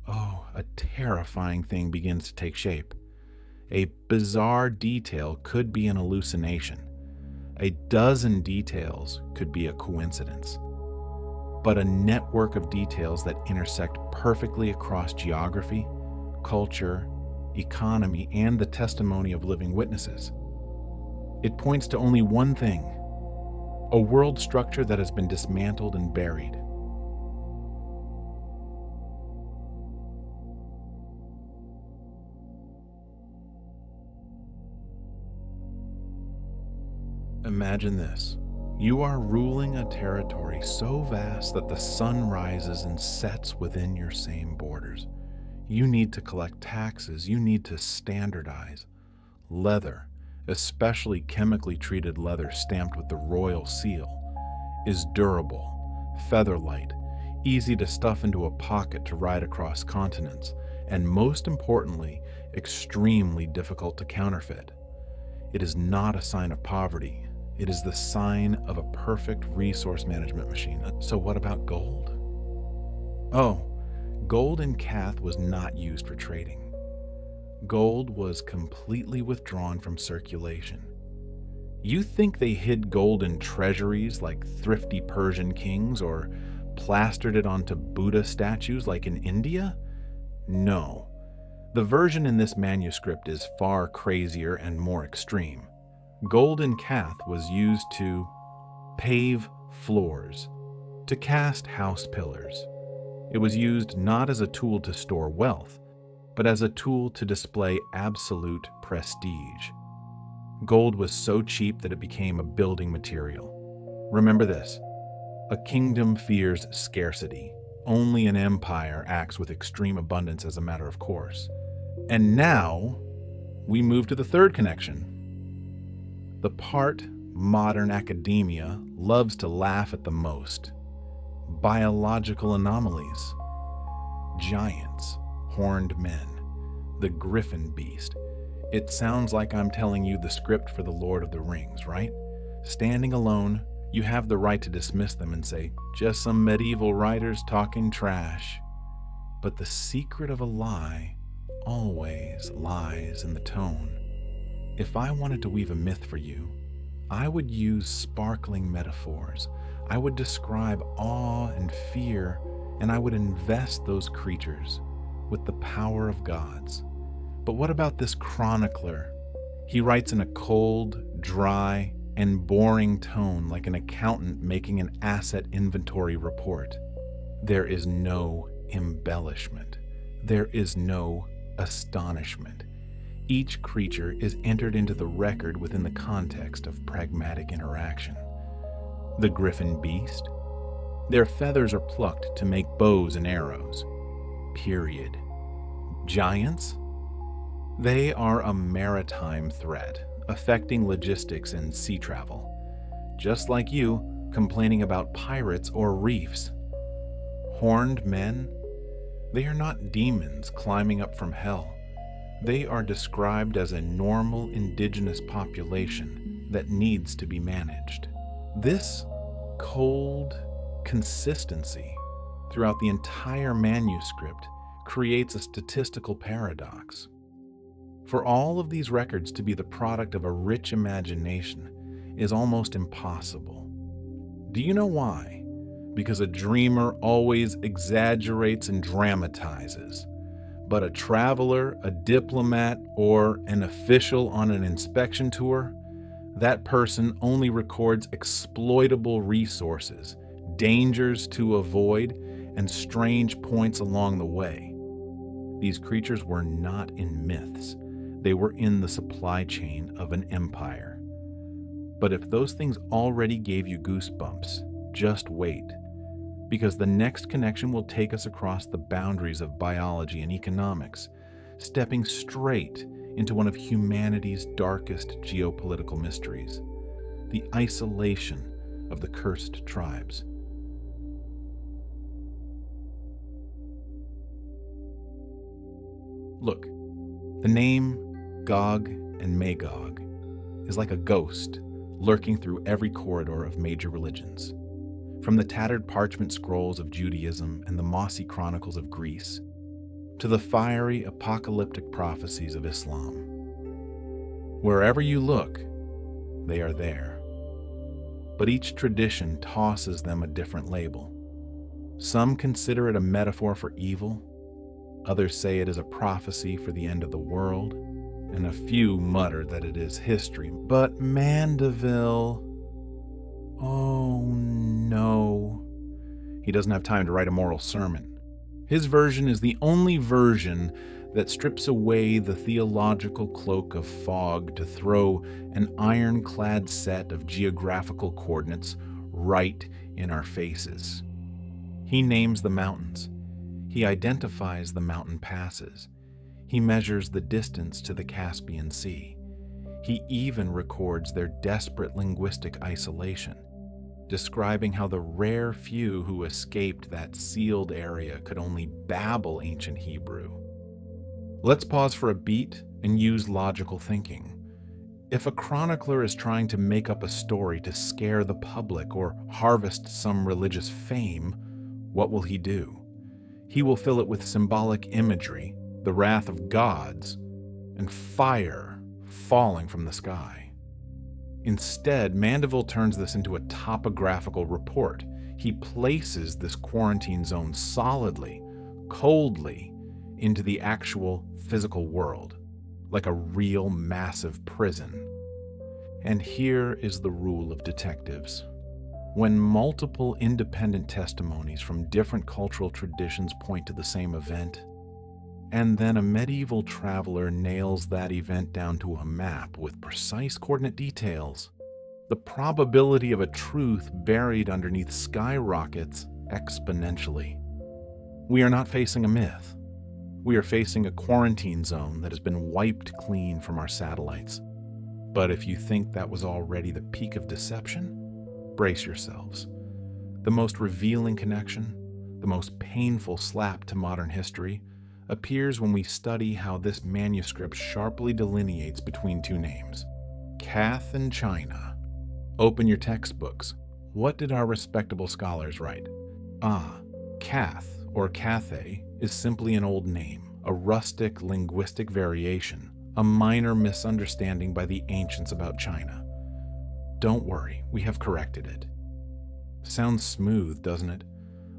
oh, a terrifying thing begins to take shape. A bizarre detail could be an hallucination. A dozen details could be a coincidence. But a network of details that intersect perfectly across geography, culture, economy, and the testimony of living witnesses. It points to only one thing: a world structure that has been dismantled and buried. Imagine this. You are ruling a territory so vast that the sun rises and sets within your same borders. You need to collect taxes. You need to standardize. Leather, especially chemically treated leather stamped with the royal seal, is durable, feather-light, easy to stuff into a pocket to ride across continents, and most importantly, extremely difficult to counterfeit. It is not a sign of poverty. It is the sign of a perfect resource management machine. So what about gold? Oh, gold in Cath was not used for trading. Gold was completely withdrawn from circulation. You think they hid gold in treasuries like thrifty Persian kings or plastered it onto Buddha statues like in India? No. The version in this manuscript is far crazier and more extreme. Gold in Cath was used to pave floors, to cast house pillars. It was used not as a tool to store wealth, but as a tool to display absolute prestige. Gold was so cheap that it became a building material. Remember this: a kingdom fears scarcity. Only an empire acts with extreme abundance as a matter of course. And now, we move to the third connection. The part modern academia loves to laugh at the most: biological anomalies, giants, horned men, the griffin beast. It sounds like I'm telling you the script for The Lord of the Rings, right? Standing alone, you have the right to dismiss them and say, just some medieval writers talking trash. But the secret of a lie always lies in the tone. If I wanted to weave a myth for you, I would use sparkling metaphors. I would describe awe and fear, and I would invest those creatures with the power of gods. But what about this chronicler? He writes in a cold, dry, and boring tone like an accountant making an asset inventory report. There is no embellishment. There is no astonishment. Each creature is entered into the record within the context of pragmatic interaction. The griffin beast? Their feathers are plucked to make bows and arrows. Period. Giants? They are a maritime threat, affecting logistics and sea travel. Just like you, complaining about pirates or reefs. Horned men? They are not demons climbing up from hell. They are described as a normal indigenous population that needs to be managed. This cold consistency throughout the entire manuscript creates a statistical paradox. For all of these records to be the product of a rich imagination is almost impossible. Do you know why? Because a dreamer always exaggerates and dramatizes. But a traveler, a diplomat, or an official on an inspection tour, that person only records exploitable resources, dangers to avoid, and strange points along the way. These creatures were not in myths. They were in the supply chain of an empire. But if those things already gave you goosebumps, just wait. Because the next connection will take us across the boundaries of biology and economics, stepping straight into one of humanity's darkest geopolitical mysteries, the isolation of the cursed tribes. Look, the name Gog and Magog is like a ghost lurking through every corridor of major religions. From the tattered parchment scrolls of Judaism and the mossy chronicles of Greece, to the fiery apocalyptic prophecies of Islam. Wherever you look, they are there. But each tradition tosses them a different label. Some consider it a metaphor for evil, others say it is a prophecy for the end of the world, and a few mutter that it is history. But Mandeville, oh no, he doesn't have time to write a moral sermon. His version is the only version that strips away the theological cloak of fog to throw an ironclad set of geographical coordinates right in our faces. He names the mountains. He identifies the mountain passes. He measures the distance to the Caspian Sea. He even records their desperate linguistic isolation, describing how the rare few who escaped that sealed area could only babble ancient Hebrew. Let's pause for a beat and use logical thinking. If a chronicler is trying to make up a story to scare the public or harvest some religious fame, what will he do? He will fill it with symbolic imagery, the wrath of gods, and fire falling from the sky. Instead, Mandeville turns this into a topographical report. He places this quarantine zone solidly, coldly, into the actual physical world, like a real massive prison. And here is the rule of detectives. When multiple independent testimonies from different cultural traditions point to the same event, and then a medieval traveler nails that event down to a map with precise coordinate details, the probability of a truth buried underneath skyrockets exponentially. We are not facing a myth. We are facing a quarantine zone that has been wiped clean from our satellites. But if you think that was already the peak of deception, brace yourselves. The most revealing connection, the most painful slap to modern history, appears when we study how this manuscript sharply delineates between two names, Cath and China. Open your textbooks. What did our respectable scholars write? Cath, or Cathay, is simply an old name, a rustic linguistic variation, a minor misunderstanding by the ancients about China. Don't worry, we have corrected it. Sounds smooth, doesn't it?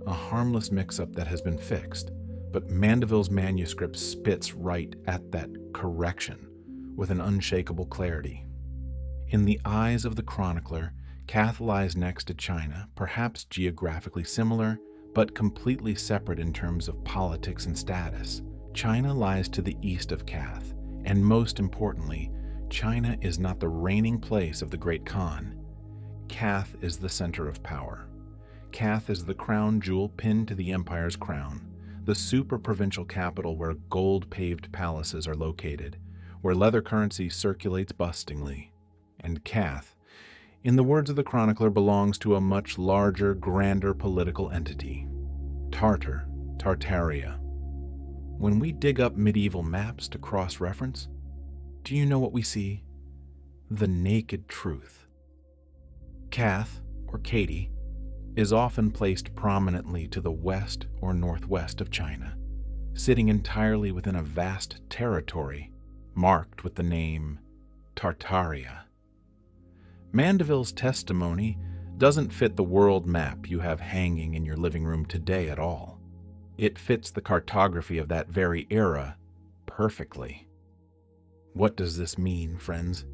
A harmless mix-up that has been fixed, but Mandeville's manuscript spits right at that correction with an unshakable clarity. In the eyes of the chronicler, Cath lies next to China, perhaps geographically similar, but completely separate in terms of politics and status. China lies to the east of Cath, and most importantly, China is not the reigning place of the Great Khan. Cath is the center of power. Cath is the crown jewel pinned to the empire's crown, the super-provincial capital where gold-paved palaces are located, where leather currency circulates bustingly. And Cath, in the words of the chronicler, belongs to a much larger, grander political entity, Tartaria. When we dig up medieval maps to cross-reference, do you know what we see? The naked truth. Cath, or Katy, is often placed prominently to the west or northwest of China, sitting entirely within a vast territory marked with the name Tartaria. Mandeville's testimony doesn't fit the world map you have hanging in your living room today at all. It fits the cartography of that very era perfectly. What does this mean, friends?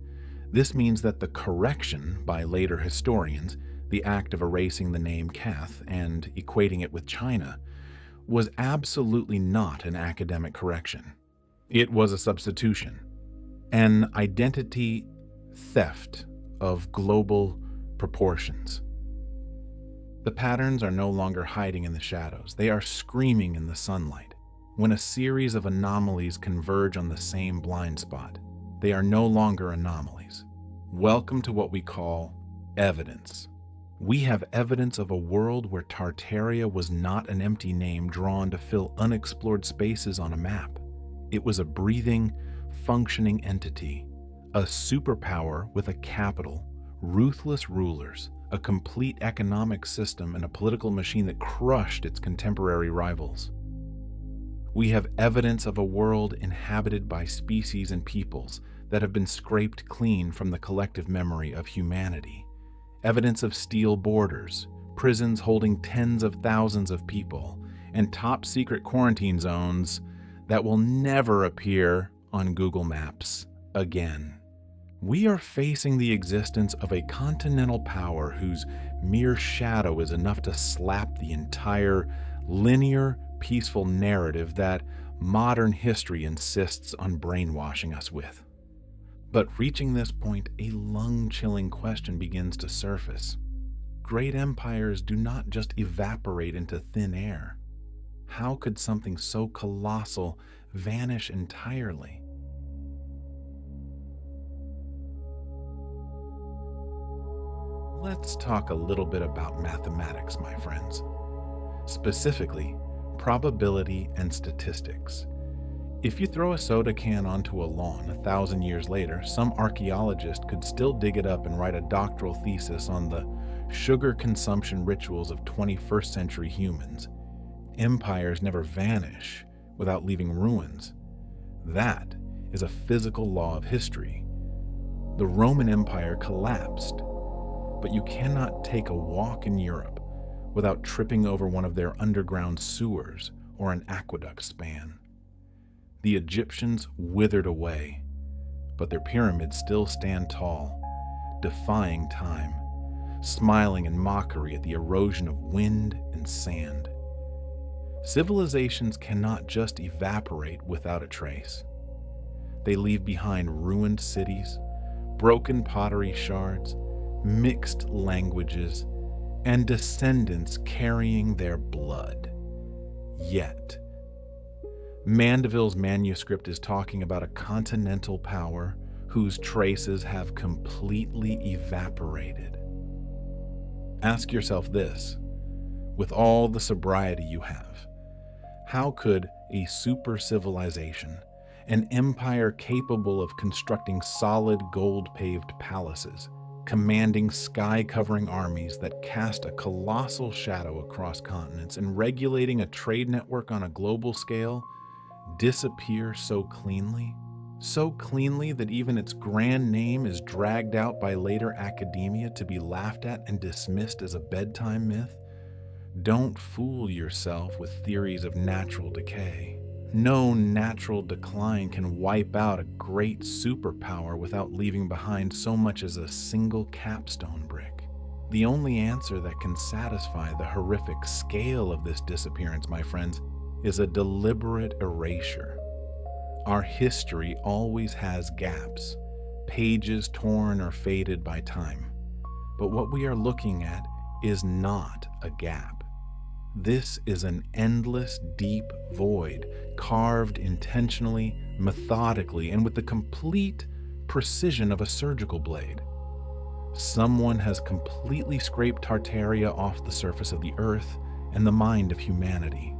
This means that the correction by later historians, the act of erasing the name Cath and equating it with China, was absolutely not an academic correction. It was a substitution, an identity theft of global proportions. The patterns are no longer hiding in the shadows. They are screaming in the sunlight. When a series of anomalies converge on the same blind spot, they are no longer anomalies. Welcome to what we call evidence. We have evidence of a world where Tartaria was not an empty name drawn to fill unexplored spaces on a map. It was a breathing, functioning entity, a superpower with a capital, ruthless rulers, a complete economic system, and a political machine that crushed its contemporary rivals. We have evidence of a world inhabited by species and peoples that have been scraped clean from the collective memory of humanity. Evidence of steel borders, prisons holding tens of thousands of people, and top-secret quarantine zones that will never appear on Google Maps again. We are facing the existence of a continental power whose mere shadow is enough to slap the entire linear, peaceful narrative that modern history insists on brainwashing us with. But reaching this point, a lung-chilling question begins to surface. Great empires do not just evaporate into thin air. How could something so colossal vanish entirely? Let's talk a little bit about mathematics, my friends. Specifically, probability and statistics. If you throw a soda can onto a lawn 1,000 years later, some archaeologist could still dig it up and write a doctoral thesis on the sugar consumption rituals of 21st century humans. Empires never vanish without leaving ruins. That is a physical law of history. The Roman Empire collapsed, but you cannot take a walk in Europe without tripping over one of their underground sewers or an aqueduct span. The Egyptians withered away, but their pyramids still stand tall, defying time, smiling in mockery at the erosion of wind and sand. Civilizations cannot just evaporate without a trace. They leave behind ruined cities, broken pottery shards, mixed languages, and descendants carrying their blood. Yet, Mandeville's manuscript is talking about a continental power whose traces have completely evaporated. Ask yourself this: with all the sobriety you have? How could a super civilization, an empire capable of constructing solid gold-paved palaces, commanding sky-covering armies that cast a colossal shadow across continents and regulating a trade network on a global scale, disappear so cleanly? So cleanly that even its grand name is dragged out by later academia to be laughed at and dismissed as a bedtime myth? Don't fool yourself with theories of natural decay. No natural decline can wipe out a great superpower without leaving behind so much as a single capstone brick. The only answer that can satisfy the horrific scale of this disappearance, my friends, is a deliberate erasure. Our history always has gaps, pages torn or faded by time. But what we are looking at is not a gap. This is an endless, deep void, carved intentionally, methodically, and with the complete precision of a surgical blade. Someone has completely scraped Tartaria off the surface of the earth and the mind of humanity.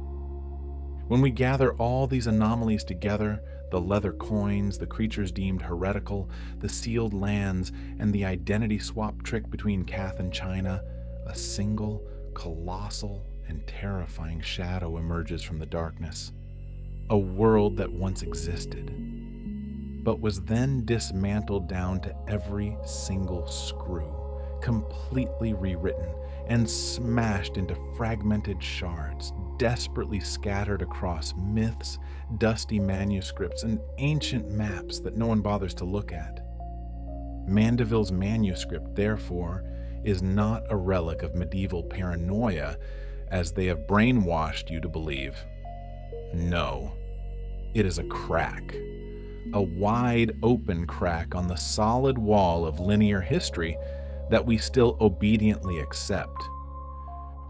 When we gather all these anomalies together, the leather coins, the creatures deemed heretical, the sealed lands, and the identity swap trick between Cath and China, a single, colossal, and terrifying shadow emerges from the darkness. A world that once existed, but was then dismantled down to every single screw, completely rewritten and smashed into fragmented shards, desperately scattered across myths, dusty manuscripts, and ancient maps that no one bothers to look at. Mandeville's manuscript, therefore, is not a relic of medieval paranoia, as they have brainwashed you to believe. No, it is a crack. A wide open crack on the solid wall of linear history that we still obediently accept.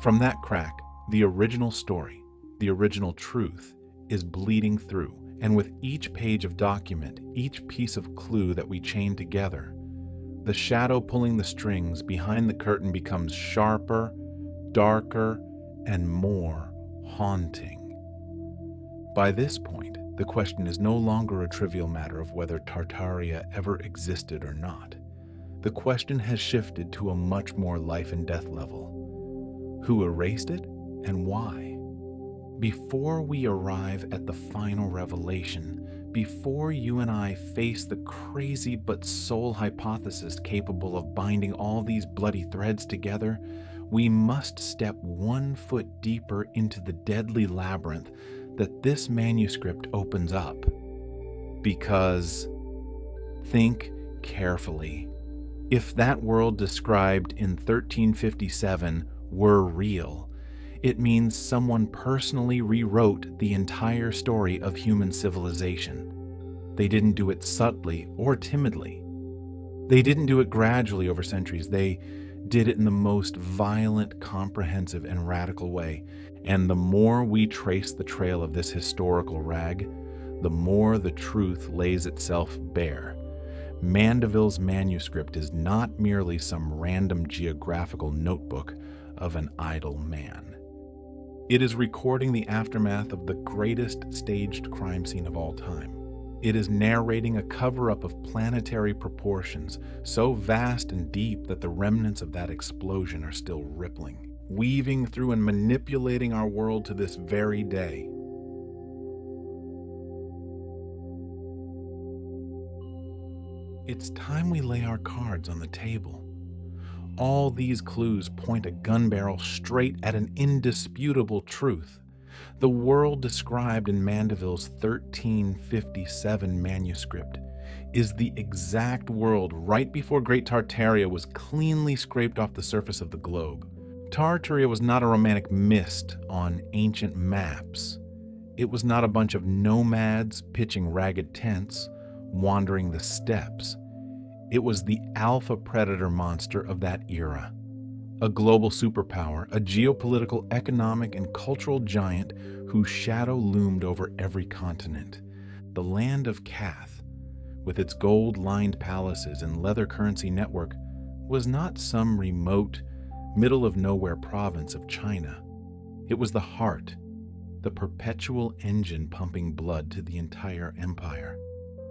From that crack, the original story, the original truth, is bleeding through, and with each page of document, each piece of clue that we chain together, the shadow pulling the strings behind the curtain becomes sharper, darker, and more haunting. By this point, the question is no longer a trivial matter of whether Tartaria ever existed or not. The question has shifted to a much more life and death level. Who erased it and why? Before we arrive at the final revelation, before you and I face the crazy but sole hypothesis capable of binding all these bloody threads together, we must step 1 foot deeper into the deadly labyrinth that this manuscript opens up. Because, think carefully, if that world described in 1357 were real, it means someone personally rewrote the entire story of human civilization. They didn't do it subtly or timidly. They didn't do it gradually over centuries. They did it in the most violent, comprehensive, and radical way. And the more we trace the trail of this historical rag, the more the truth lays itself bare. Mandeville's manuscript is not merely some random geographical notebook of an idle man. It is recording the aftermath of the greatest staged crime scene of all time. It is narrating a cover-up of planetary proportions, so vast and deep that the remnants of that explosion are still rippling, weaving through and manipulating our world to this very day. It's time we lay our cards on the table. All these clues point a gun barrel straight at an indisputable truth. The world described in Mandeville's 1357 manuscript is the exact world right before Great Tartaria was cleanly scraped off the surface of the globe. Tartaria was not a romantic mist on ancient maps. It was not a bunch of nomads pitching ragged tents, wandering the steppes. It was the alpha predator monster of that era. A global superpower, a geopolitical, economic, and cultural giant whose shadow loomed over every continent. The land of Cath, with its gold-lined palaces and leather currency network, was not some remote, middle-of-nowhere province of China. It was the heart, the perpetual engine pumping blood to the entire empire.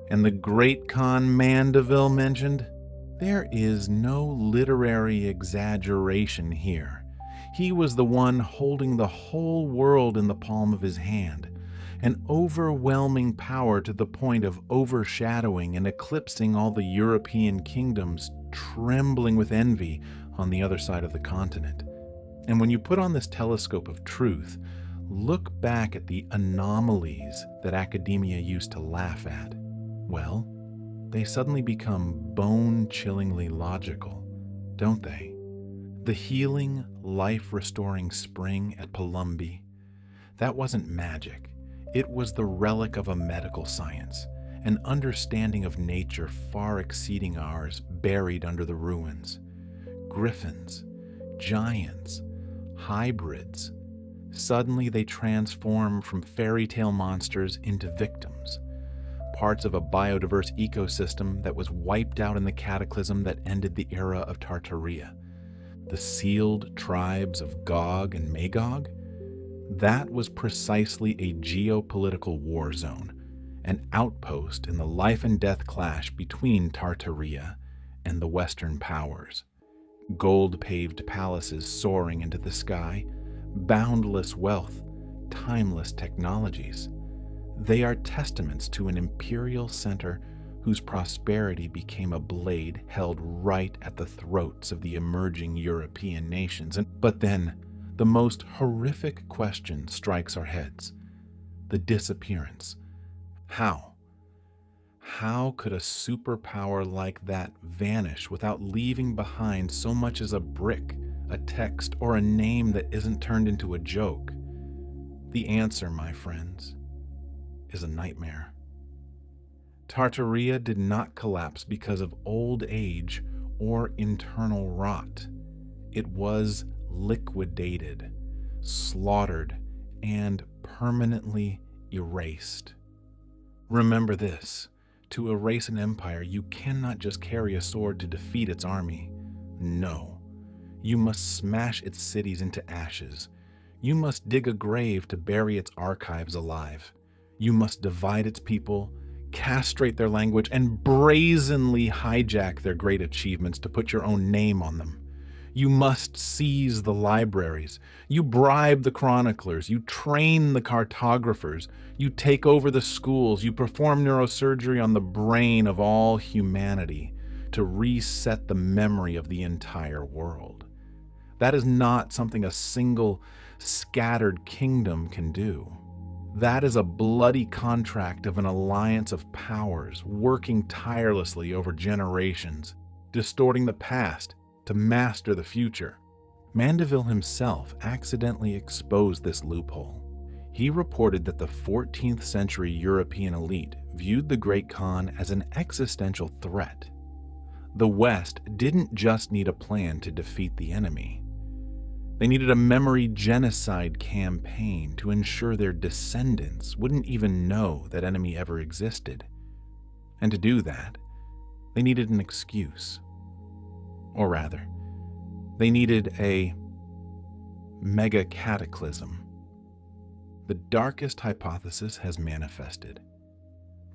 And the great Khan Mandeville mentioned, there is no literary exaggeration here. He was the one holding the whole world in the palm of his hand, an overwhelming power to the point of overshadowing and eclipsing all the European kingdoms, trembling with envy on the other side of the continent. And when you put on this telescope of truth, look back at the anomalies that academia used to laugh at. Well, they suddenly become bone-chillingly logical, don't they? The healing, life-restoring spring at Palumbi, that wasn't magic. It was the relic of a medical science, an understanding of nature far exceeding ours, buried under the ruins. Griffins, giants, hybrids. Suddenly they transform from fairy tale monsters into victims, parts of a biodiverse ecosystem that was wiped out in the cataclysm that ended the era of Tartaria. The sealed tribes of Gog and Magog? That was precisely a geopolitical war zone, an outpost in the life and death clash between Tartaria and the Western powers. Gold-paved palaces soaring into the sky, boundless wealth, timeless technologies. They are testaments to an imperial center whose prosperity became a blade held right at the throats of the emerging European nations. But then, the most horrific question strikes our heads: the disappearance. How? How could a superpower like that vanish without leaving behind so much as a brick, a text, or a name that isn't turned into a joke? The answer, my friends, is a nightmare. Tartaria did not collapse because of old age or internal rot. It was liquidated, slaughtered, and permanently erased. Remember this: to erase an empire, you cannot just carry a sword to defeat its army. No, you must smash its cities into ashes. You must dig a grave to bury its archives alive. You must divide its people, castrate their language, and brazenly hijack their great achievements to put your own name on them. You must seize the libraries. You bribe the chroniclers. You train the cartographers. You take over the schools. You perform neurosurgery on the brain of all humanity to reset the memory of the entire world. That is not something a single scattered kingdom can do. That is a bloody contract of an alliance of powers working tirelessly over generations, distorting the past to master the future. Mandeville himself accidentally exposed this loophole. He reported that the 14th century European elite viewed the Great Khan as an existential threat. The West didn't just need a plan to defeat the enemy. They needed a memory genocide campaign to ensure their descendants wouldn't even know that enemy ever existed. And to do that, they needed an excuse. Or rather, they needed a mega cataclysm. The darkest hypothesis has manifested.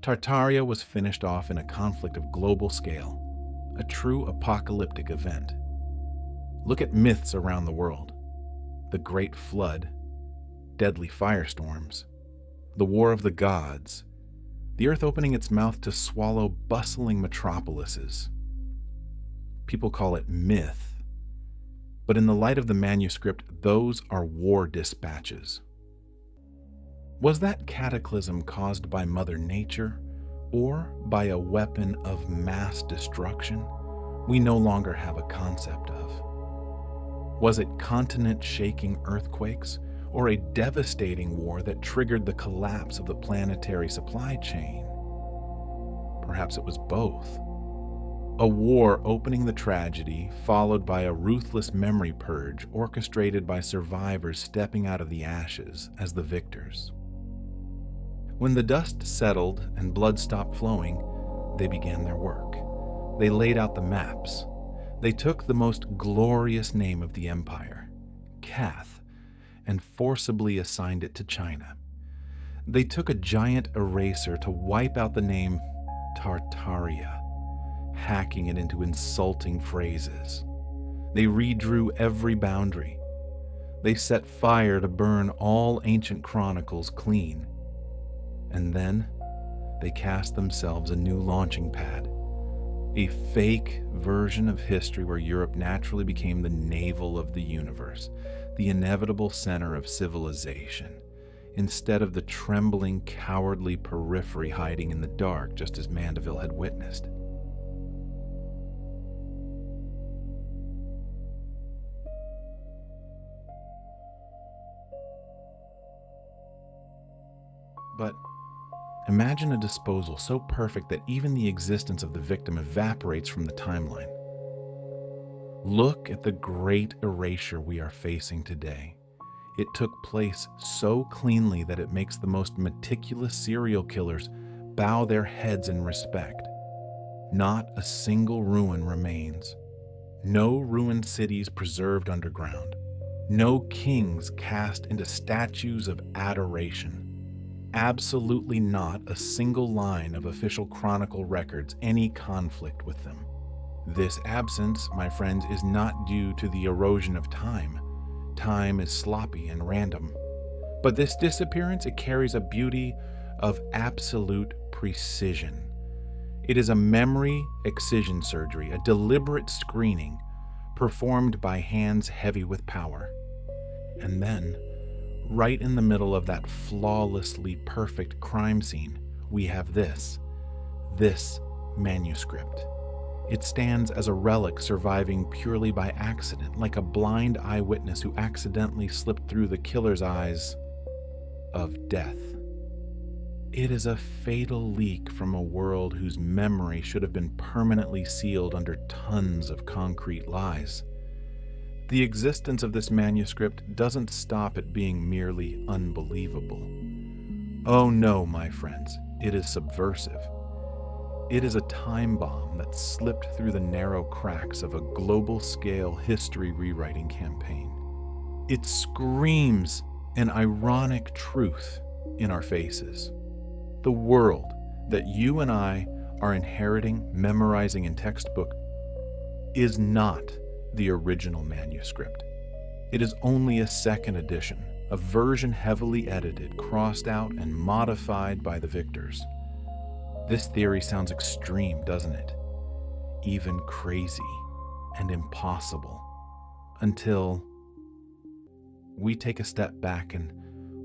Tartaria was finished off in a conflict of global scale, a true apocalyptic event. Look at myths around the world: the Great Flood, deadly firestorms, the War of the Gods, the earth opening its mouth to swallow bustling metropolises. People call it myth, but in the light of the manuscript, those are war dispatches. Was that cataclysm caused by Mother Nature or by a weapon of mass destruction we no longer have a concept of? Was it continent-shaking earthquakes or a devastating war that triggered the collapse of the planetary supply chain? Perhaps it was both. A war opening the tragedy, followed by a ruthless memory purge orchestrated by survivors stepping out of the ashes as the victors. When the dust settled and blood stopped flowing, they began their work. They laid out the maps. They took the most glorious name of the empire, Kath, and forcibly assigned it to China. They took a giant eraser to wipe out the name Tartaria, hacking it into insulting phrases. They redrew every boundary. They set fire to burn all ancient chronicles clean. And then they cast themselves a new launching pad, a fake version of history where Europe naturally became the navel of the universe, the inevitable center of civilization, instead of the trembling, cowardly periphery hiding in the dark, just as Mandeville had witnessed. But imagine a disposal so perfect that even the existence of the victim evaporates from the timeline. Look at the great erasure we are facing today. It took place so cleanly that it makes the most meticulous serial killers bow their heads in respect. Not a single ruin remains. No ruined cities preserved underground. No kings cast into statues of adoration. Absolutely not a single line of official chronicle records any conflict with them. This absence, my friends, is not due to the erosion of time. Time is sloppy and random. But this disappearance, it carries a beauty of absolute precision. It is a memory excision surgery, a deliberate screening performed by hands heavy with power. And then, right in the middle of that flawlessly perfect crime scene, we have this manuscript. It stands as a relic surviving purely by accident, like a blind eyewitness who accidentally slipped through the killer's eyes of death. It is a fatal leak from a world whose memory should have been permanently sealed under tons of concrete lies. The existence of this manuscript doesn't stop at being merely unbelievable. Oh no, my friends, it is subversive. It is a time bomb that slipped through the narrow cracks of a global-scale history rewriting campaign. It screams an ironic truth in our faces. The world that you and I are inheriting, memorizing in textbook is not the original manuscript. It is only a second edition, a version heavily edited, crossed out, and modified by the victors. This theory sounds extreme, doesn't it? Even crazy and impossible. Until we take a step back and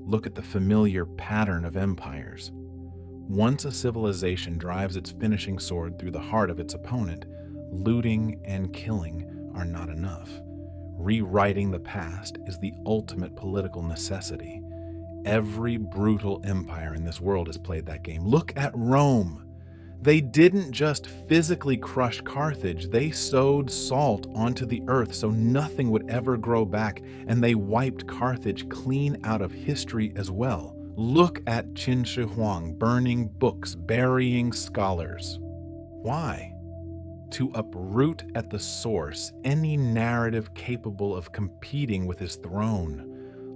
look at the familiar pattern of empires. Once a civilization drives its finishing sword through the heart of its opponent, looting and killing are not enough. Rewriting the past is the ultimate political necessity. Every brutal empire in this world has played that game. Look at Rome. They didn't just physically crush Carthage, they sowed salt onto the earth so nothing would ever grow back, and they wiped Carthage clean out of history as well. Look at Qin Shi Huang burning books, burying scholars. Why? To uproot at the source any narrative capable of competing with his throne.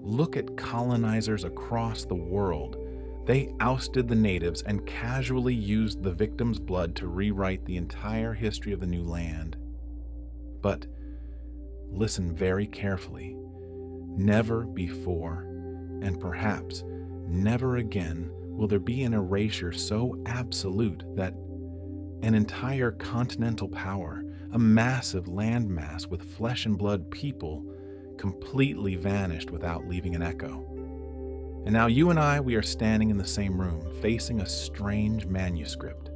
Look at colonizers across the world. They ousted the natives and casually used the victims' blood to rewrite the entire history of the new land. But listen very carefully. Never before, and perhaps never again, will there be an erasure so absolute that an entire continental power, a massive landmass with flesh and blood people, completely vanished without leaving an echo. And now you and I, we are standing in the same room, facing a strange manuscript.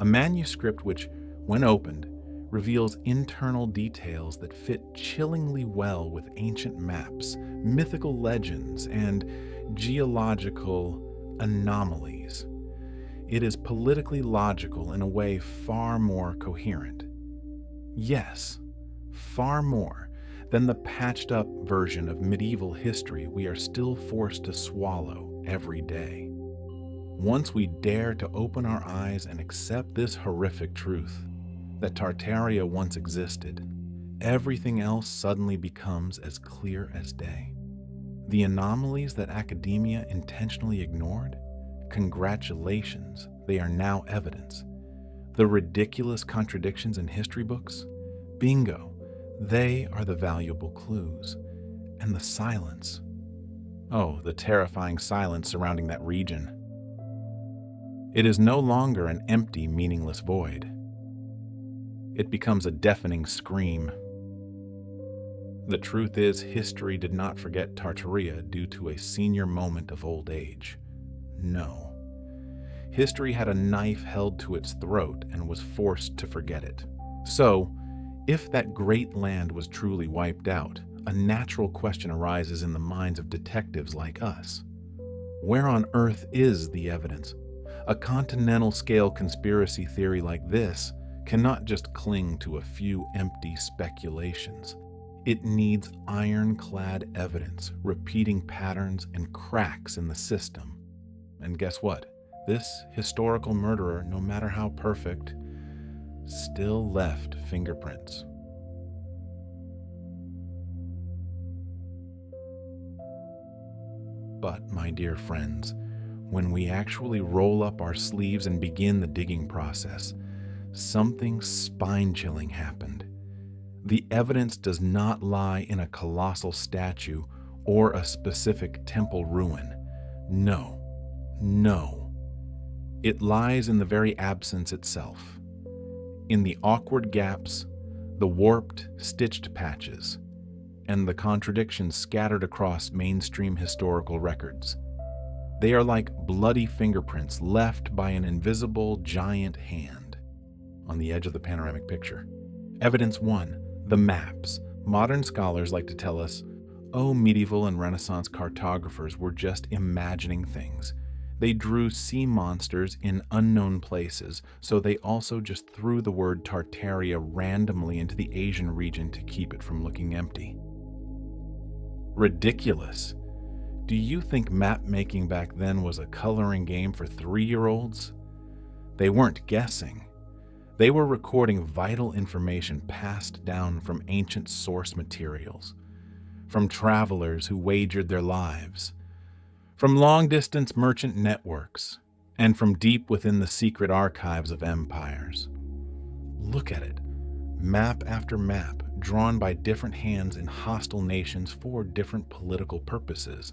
A manuscript which, when opened, reveals internal details that fit chillingly well with ancient maps, mythical legends, and geological anomalies. It is politically logical in a way far more coherent. Yes, far more than the patched-up version of medieval history we are still forced to swallow every day. Once we dare to open our eyes and accept this horrific truth, that Tartaria once existed, everything else suddenly becomes as clear as day. The anomalies that academia intentionally ignored? Congratulations, they are now evidence. The ridiculous contradictions in history books? Bingo, they are the valuable clues. And the silence. Oh, the terrifying silence surrounding that region. It is no longer an empty, meaningless void. It becomes a deafening scream. The truth is, history did not forget Tartaria due to a senior moment of old age. No. History had a knife held to its throat and was forced to forget it. So, if that great land was truly wiped out, a natural question arises in the minds of detectives like us. Where on earth is the evidence? A continental-scale conspiracy theory like this cannot just cling to a few empty speculations. It needs ironclad evidence, repeating patterns and cracks in the system. And guess what? This historical murderer, no matter how perfect, still left fingerprints. But, my dear friends, when we actually roll up our sleeves and begin the digging process, something spine-chilling happened. The evidence does not lie in a colossal statue or a specific temple ruin. No. It lies in the very absence itself. In the awkward gaps, the warped, stitched patches, and the contradictions scattered across mainstream historical records. They are like bloody fingerprints left by an invisible giant hand on the edge of the panoramic picture. Evidence 1. The maps. Modern scholars like to tell us, oh, medieval and Renaissance cartographers were just imagining things. They drew sea monsters in unknown places, so they also just threw the word Tartaria randomly into the Asian region to keep it from looking empty. Ridiculous. Do you think map-making back then was a coloring game for 3-year-olds? They weren't guessing. They were recording vital information passed down from ancient source materials, from travelers who wagered their lives, from long-distance merchant networks, and from deep within the secret archives of empires. Look at it. Map after map, drawn by different hands in hostile nations for different political purposes,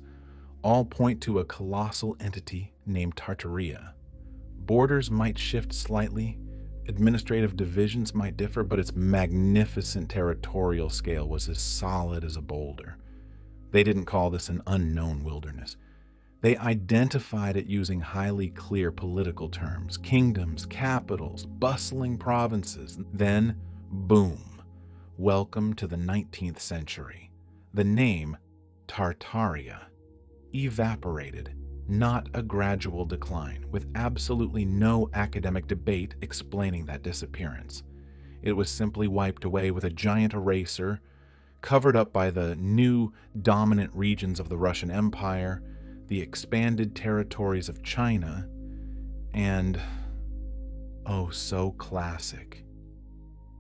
all point to a colossal entity named Tartaria. Borders might shift slightly, administrative divisions might differ, but its magnificent territorial scale was as solid as a boulder. They didn't call this an unknown wilderness. They identified it using highly clear political terms: kingdoms, capitals, bustling provinces. Then, boom, welcome to the 19th century. The name, Tartaria, evaporated. Not a gradual decline, with absolutely no academic debate explaining that disappearance. It was simply wiped away with a giant eraser, covered up by the new dominant regions of the Russian Empire, the expanded territories of China, and, oh so classic,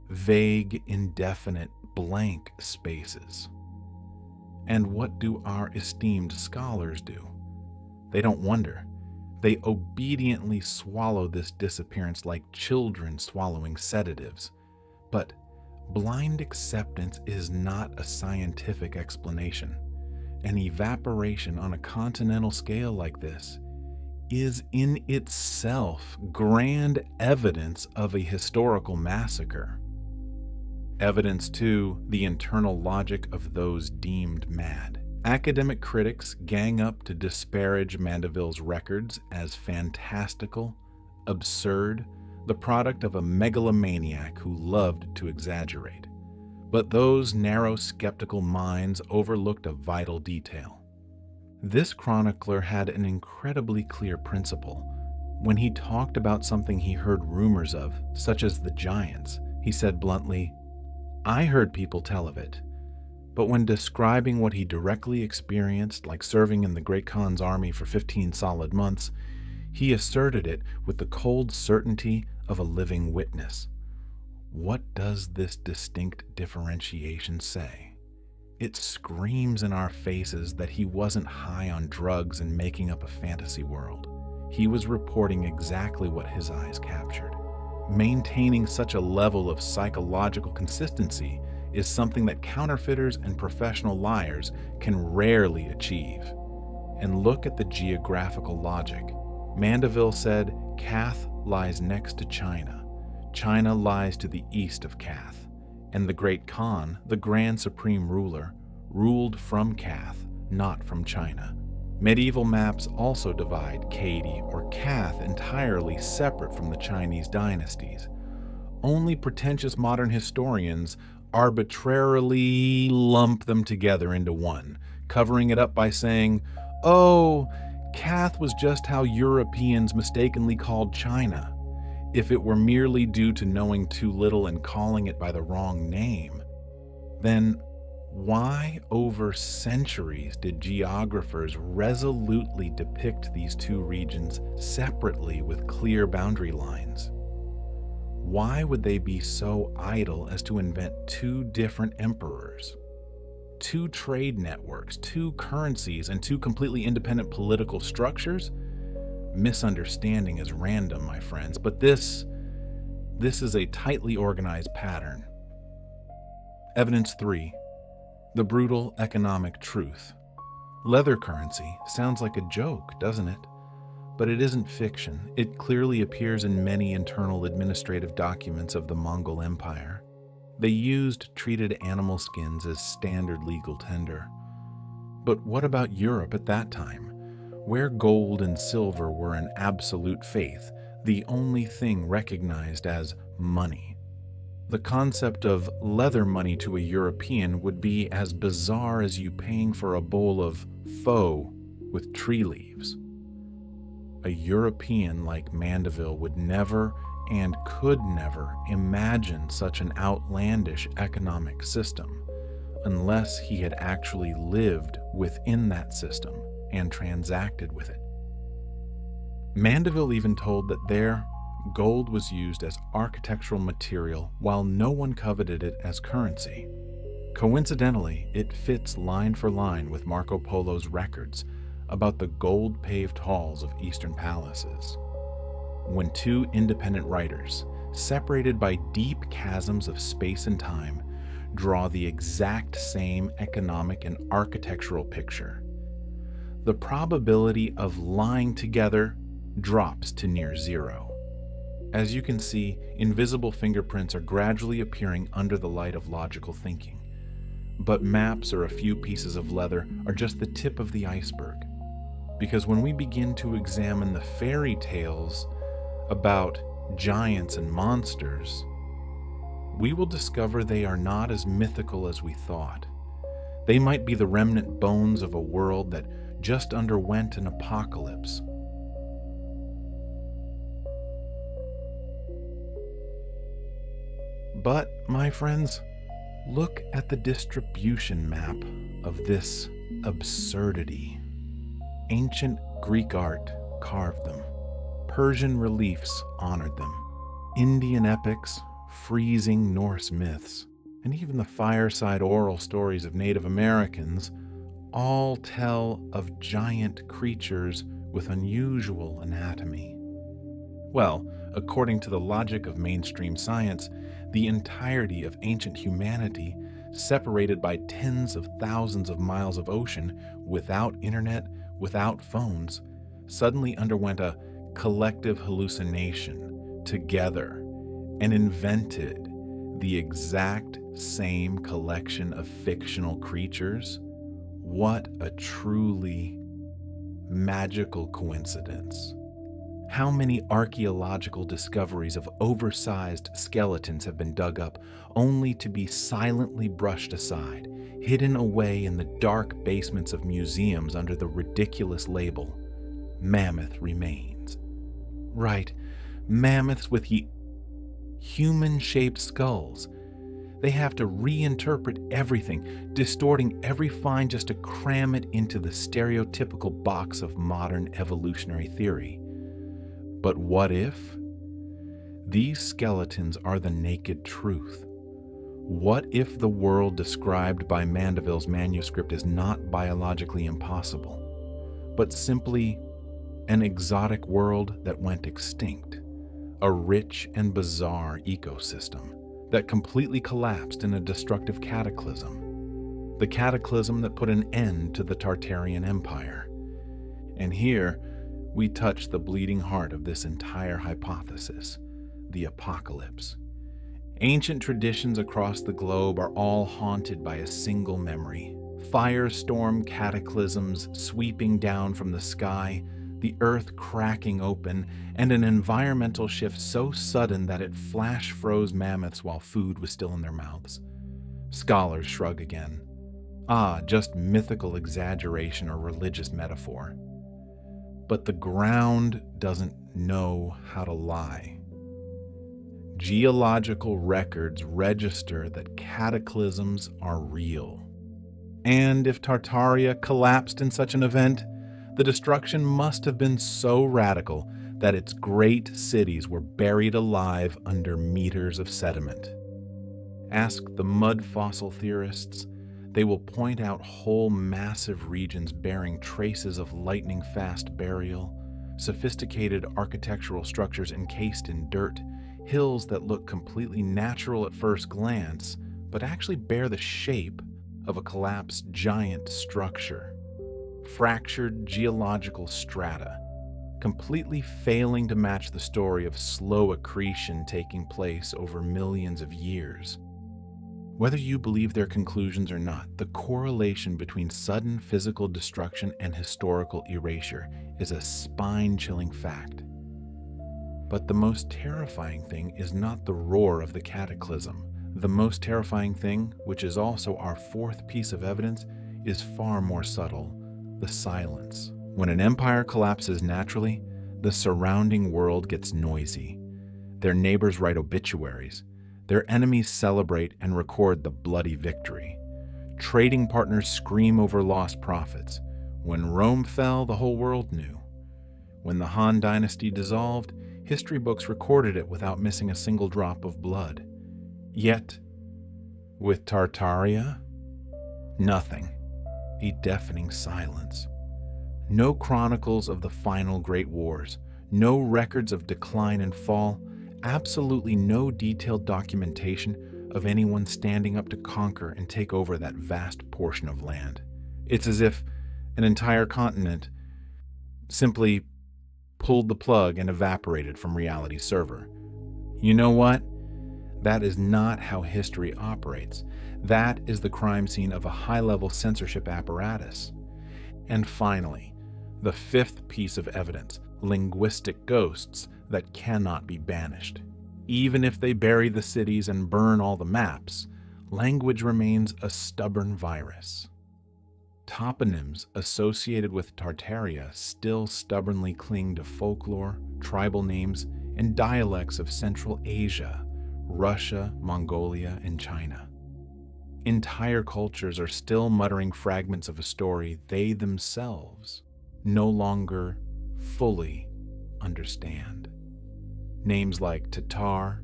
vague, indefinite, blank spaces. And what do our esteemed scholars do? They don't wonder. They obediently swallow this disappearance like children swallowing sedatives. But blind acceptance is not a scientific explanation. An evaporation on a continental scale like this is in itself grand evidence of a historical massacre. Evidence, too, the internal logic of those deemed mad. Academic critics gang up to disparage Mandeville's records as fantastical, absurd, the product of a megalomaniac who loved to exaggerate. But those narrow, skeptical minds overlooked a vital detail. This chronicler had an incredibly clear principle. When he talked about something he heard rumors of, such as the giants, he said bluntly, "I heard people tell of it." But when describing what he directly experienced, like serving in the Great Khan's army for 15 solid months, he asserted it with the cold certainty of a living witness. What does this distinct differentiation say? It screams in our faces that he wasn't high on drugs and making up a fantasy world. He was reporting exactly what his eyes captured. Maintaining such a level of psychological consistency is something that counterfeiters and professional liars can rarely achieve. And look at the geographical logic. Mandeville said Kath lies next to China. China lies to the east of Kath. And the Great Khan, the Grand Supreme Ruler, ruled from Kath, not from China. Medieval maps also divide Katy or Kath entirely separate from the Chinese dynasties. Only pretentious modern historians arbitrarily lump them together into one, covering it up by saying, "Oh, Kath was just how Europeans mistakenly called China." If it were merely due to knowing too little and calling it by the wrong name, then why over centuries did geographers resolutely depict these two regions separately with clear boundary lines? Why would they be so idle as to invent two different emperors, two trade networks, two currencies, and two completely independent political structures? Misunderstanding is random, my friends, but this is a tightly organized pattern. Evidence 3. The brutal economic truth. Leather currency sounds like a joke, doesn't it? But it isn't fiction. It clearly appears in many internal administrative documents of the Mongol Empire. They used treated animal skins as standard legal tender. But what about Europe at that time, where gold and silver were an absolute faith, the only thing recognized as money? The concept of leather money to a European would be as bizarre as you paying for a bowl of pho with tree leaves. A European like Mandeville would never and could never imagine such an outlandish economic system unless he had actually lived within that system and transacted with it. Mandeville even told that there, gold was used as architectural material while no one coveted it as currency. Coincidentally, it fits line for line with Marco Polo's records about the gold-paved halls of Eastern palaces. When two independent writers, separated by deep chasms of space and time, draw the exact same economic and architectural picture, the probability of lying together drops to near zero. As you can see, invisible fingerprints are gradually appearing under the light of logical thinking. But maps or a few pieces of leather are just the tip of the iceberg. Because when we begin to examine the fairy tales about giants and monsters, we will discover they are not as mythical as we thought. They might be the remnant bones of a world that just underwent an apocalypse. But, my friends, look at the distribution map of this absurdity. Ancient Greek art carved them. Persian reliefs honored them. Indian epics, freezing Norse myths, and even the fireside oral stories of Native Americans all tell of giant creatures with unusual anatomy. Well, according to the logic of mainstream science, the entirety of ancient humanity, separated by tens of thousands of miles of ocean, without internet, without phones, suddenly underwent a collective hallucination together and invented the exact same collection of fictional creatures. What a truly magical coincidence. How many archaeological discoveries of oversized skeletons have been dug up only to be silently brushed aside, hidden away in the dark basements of museums under the ridiculous label, mammoth remains. Right, mammoths with human-shaped skulls. They have to reinterpret everything, distorting every find just to cram it into the stereotypical box of modern evolutionary theory. But what if these skeletons are the naked truth? What if the world described by Mandeville's manuscript is not biologically impossible, but simply an exotic world that went extinct, a rich and bizarre ecosystem that completely collapsed in a destructive cataclysm, the cataclysm that put an end to the Tartarian Empire? And here, we touch the bleeding heart of this entire hypothesis, the apocalypse. Ancient traditions across the globe are all haunted by a single memory: firestorm cataclysms sweeping down from the sky, the earth cracking open, and an environmental shift so sudden that it flash froze mammoths while food was still in their mouths. Scholars shrug again. Just mythical exaggeration or religious metaphor. But the ground doesn't know how to lie. Geological records register that cataclysms are real. And if Tartaria collapsed in such an event, the destruction must have been so radical that its great cities were buried alive under meters of sediment. Ask the mud fossil theorists. They will point out whole massive regions bearing traces of lightning-fast burial, sophisticated architectural structures encased in dirt, hills that look completely natural at first glance, but actually bear the shape of a collapsed giant structure. Fractured geological strata, completely failing to match the story of slow accretion taking place over millions of years. Whether you believe their conclusions or not, the correlation between sudden physical destruction and historical erasure is a spine-chilling fact. But the most terrifying thing is not the roar of the cataclysm. The most terrifying thing, which is also our fourth piece of evidence, is far more subtle: the silence. When an empire collapses naturally, the surrounding world gets noisy. Their neighbors write obituaries. Their enemies celebrate and record the bloody victory. Trading partners scream over lost profits. When Rome fell, the whole world knew. When the Han dynasty dissolved, history books recorded it without missing a single drop of blood. Yet, with Tartaria, nothing. A deafening silence. No chronicles of the final great wars, no records of decline and fall, absolutely no detailed documentation of anyone standing up to conquer and take over that vast portion of land. It's as if an entire continent simply pulled the plug and evaporated from reality's server. You know what? That is not how history operates. That is the crime scene of a high-level censorship apparatus. And finally, the fifth piece of evidence: linguistic ghosts that cannot be banished. Even if they bury the cities and burn all the maps, language remains a stubborn virus. Toponyms associated with Tartaria still stubbornly cling to folklore, tribal names, and dialects of Central Asia, Russia, Mongolia, and China. Entire cultures are still muttering fragments of a story they themselves no longer fully understand. Names like Tatar,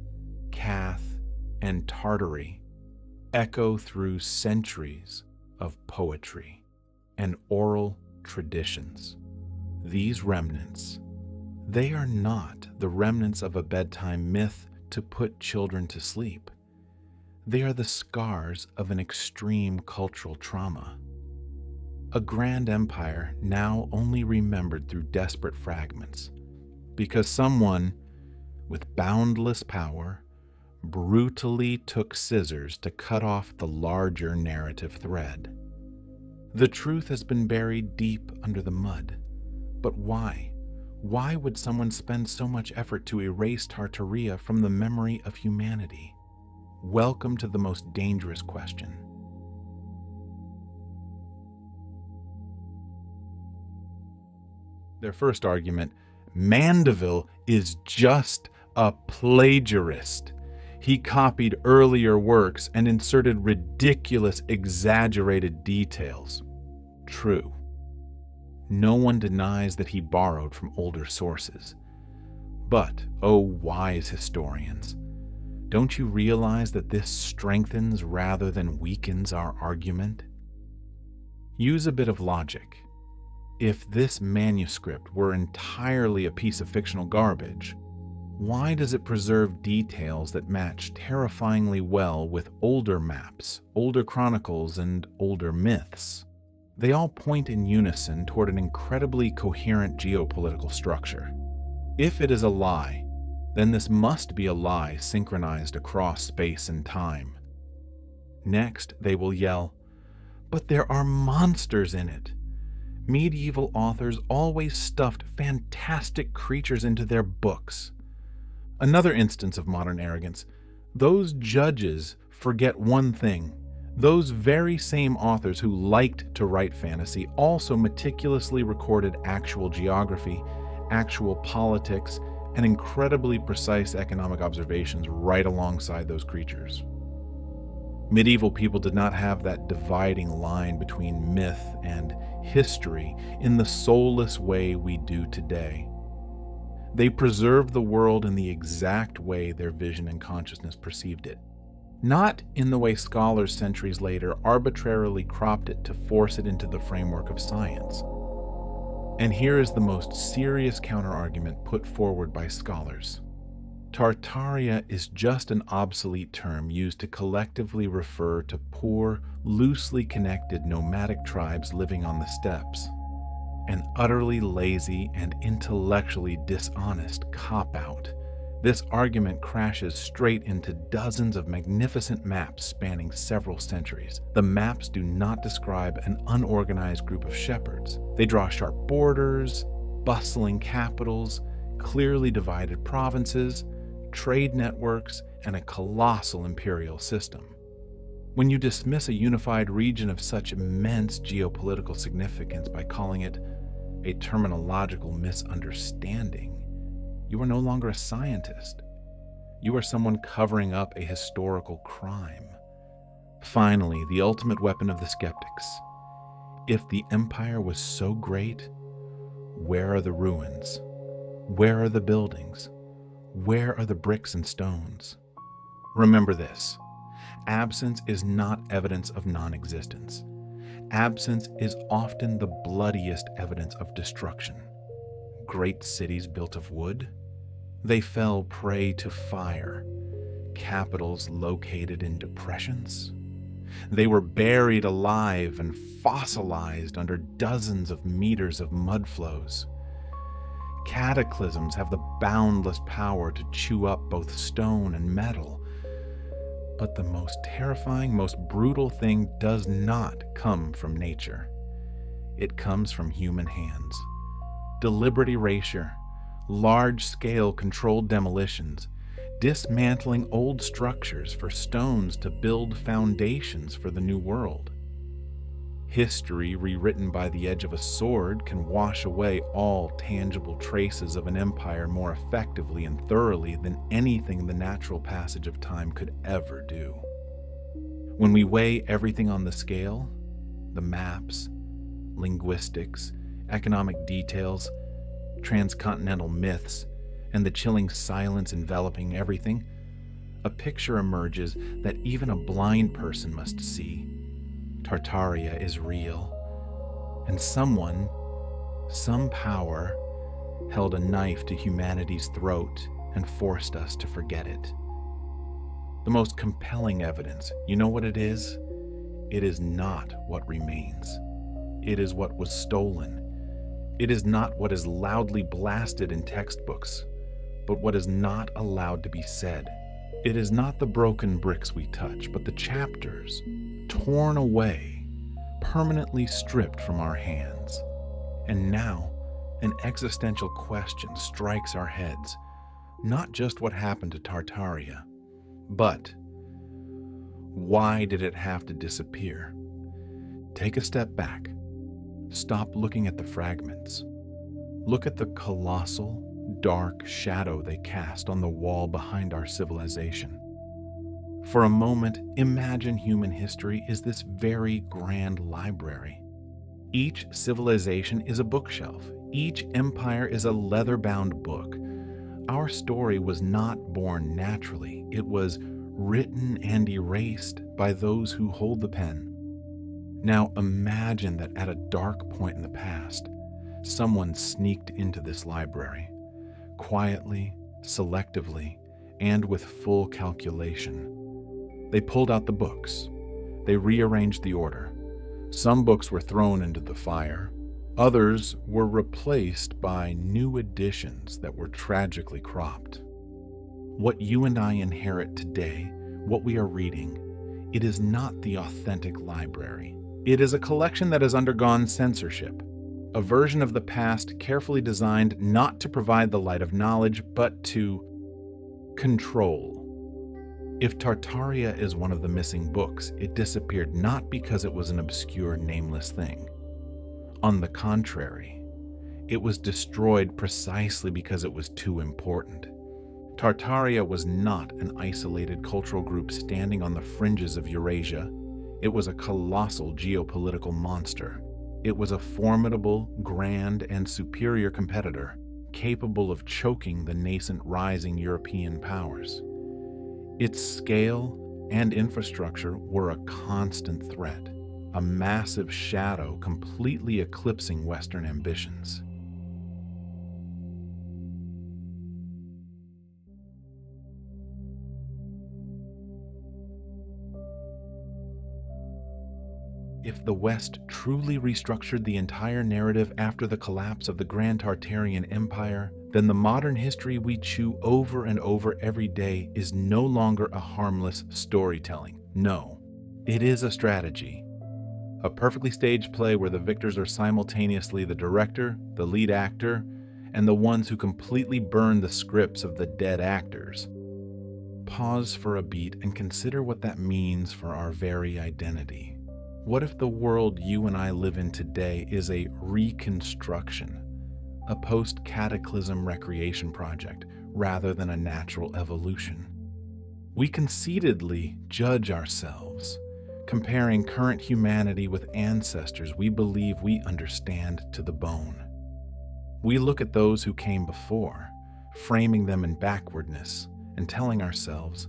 Cath, and Tartary echo through centuries of poetry and oral traditions. These remnants, they are not the remnants of a bedtime myth to put children to sleep. They are the scars of an extreme cultural trauma. A grand empire now only remembered through desperate fragments, because someone with boundless power brutally took scissors to cut off the larger narrative thread. The truth has been buried deep under the mud. But why? Why would someone spend so much effort to erase Tartaria from the memory of humanity? Welcome to the most dangerous question. Their first argument: Mandeville is just a plagiarist. He copied earlier works and inserted ridiculous, exaggerated details. True. No one denies that he borrowed from older sources. But, oh wise historians, Don't you realize that this strengthens rather than weakens our argument? Use a bit of logic. If this manuscript were entirely a piece of fictional garbage, why does it preserve details that match terrifyingly well with older maps, older chronicles, and older myths? They all point in unison toward an incredibly coherent geopolitical structure. If it is a lie, then this must be a lie synchronized across space and time. Next, they will yell, "But there are monsters in it." Medieval authors always stuffed fantastic creatures into their books. Another instance of modern arrogance. Those judges forget one thing. Those very same authors who liked to write fantasy also meticulously recorded actual geography, actual politics, and incredibly precise economic observations right alongside those creatures. Medieval people did not have that dividing line between myth and history in the soulless way we do today. They preserved the world in the exact way their vision and consciousness perceived it, not in the way scholars centuries later arbitrarily cropped it to force it into the framework of science. And here is the most serious counterargument put forward by scholars. Tartaria is just an obsolete term used to collectively refer to poor, loosely connected nomadic tribes living on the steppes. An utterly lazy and intellectually dishonest cop-out. This argument crashes straight into dozens of magnificent maps spanning several centuries. The maps do not describe an unorganized group of shepherds. They draw sharp borders, bustling capitals, clearly divided provinces, trade networks, and a colossal imperial system. When you dismiss a unified region of such immense geopolitical significance by calling it a terminological misunderstanding, you are no longer a scientist. You are someone covering up a historical crime. Finally, the ultimate weapon of the skeptics. If the empire was so great, where are the ruins? Where are the buildings? Where are the bricks and stones? Remember this: absence is not evidence of non-existence. Absence is often the bloodiest evidence of destruction. Great cities built of wood? They fell prey to fire. Capitals located in depressions? They were buried alive and fossilized under dozens of meters of mud flows. Cataclysms have the boundless power to chew up both stone and metal. But the most terrifying, most brutal thing does not come from nature. It comes from human hands. Deliberate erasure, large-scale controlled demolitions, dismantling old structures for stones to build foundations for the new world. History, rewritten by the edge of a sword, can wash away all tangible traces of an empire more effectively and thoroughly than anything the natural passage of time could ever do. When we weigh everything on the scale, the maps, linguistics, economic details, transcontinental myths, and the chilling silence enveloping everything, a picture emerges that even a blind person must see. Tartaria is real, and someone, some power, held a knife to humanity's throat and forced us to forget it. The most compelling evidence, you know what it is? It is not what remains. It is what was stolen. It is not what is loudly blasted in textbooks, but what is not allowed to be said. It is not the broken bricks we touch, but the chapters, torn away, permanently stripped from our hands. And now, an existential question strikes our heads. Not just what happened to Tartaria, but why did it have to disappear? Take a step back. Stop looking at the fragments. Look at the colossal, dark shadow they cast on the wall behind our civilization. For a moment, imagine human history is this very grand library. Each civilization is a bookshelf. Each empire is a leather-bound book, Our story was not born naturally. It was written and erased by those who hold the pen. Now imagine that at a dark point in the past, someone sneaked into this library, quietly, selectively, and with full calculation. They pulled out the books. They rearranged the order. Some books were thrown into the fire. Others were replaced by new editions that were tragically cropped. What you and I inherit today, what we are reading, it is not the authentic library. It is a collection that has undergone censorship, a version of the past carefully designed not to provide the light of knowledge, but to control. If Tartaria is one of the missing books, it disappeared not because it was an obscure, nameless thing. On the contrary, it was destroyed precisely because it was too important. Tartaria was not an isolated cultural group standing on the fringes of Eurasia. It was a colossal geopolitical monster. It was a formidable, grand, and superior competitor, capable of choking the nascent rising European powers. Its scale and infrastructure were a constant threat, a massive shadow completely eclipsing Western ambitions. If the West truly restructured the entire narrative after the collapse of the Grand Tartarian Empire, then the modern history we chew over and over every day is no longer a harmless storytelling. No, it is a strategy. A perfectly staged play where the victors are simultaneously the director, the lead actor, and the ones who completely burn the scripts of the dead actors. Pause for a beat and consider what that means for our very identity. What if the world you and I live in today is a reconstruction, a post-cataclysm recreation project, rather than a natural evolution? We conceitedly judge ourselves, comparing current humanity with ancestors we believe we understand to the bone. We look at those who came before, framing them in backwardness, and telling ourselves,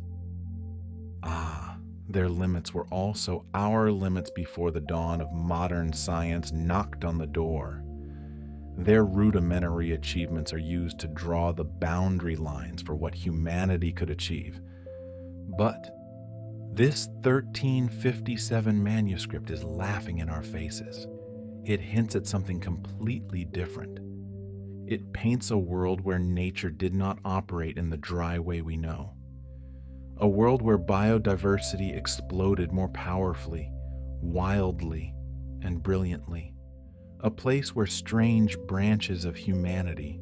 their limits were also our limits before the dawn of modern science knocked on the door. Their rudimentary achievements are used to draw the boundary lines for what humanity could achieve. But this 1357 manuscript is laughing in our faces. It hints at something completely different. It paints a world where nature did not operate in the dry way we know. A world where biodiversity exploded more powerfully, wildly, and brilliantly. A place where strange branches of humanity,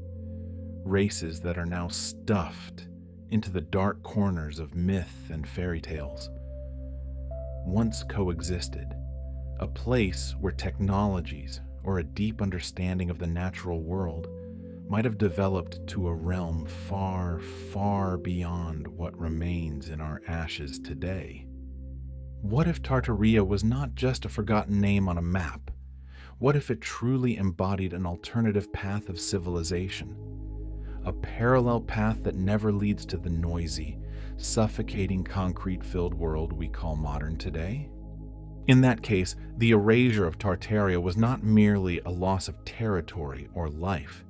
races that are now stuffed into the dark corners of myth and fairy tales, once coexisted. A place where technologies or a deep understanding of the natural world might have developed to a realm far, far beyond what remains in our ashes today. What if Tartaria was not just a forgotten name on a map? What if it truly embodied an alternative path of civilization? A parallel path that never leads to the noisy, suffocating concrete-filled world we call modern today? In that case, the erasure of Tartaria was not merely a loss of territory or life.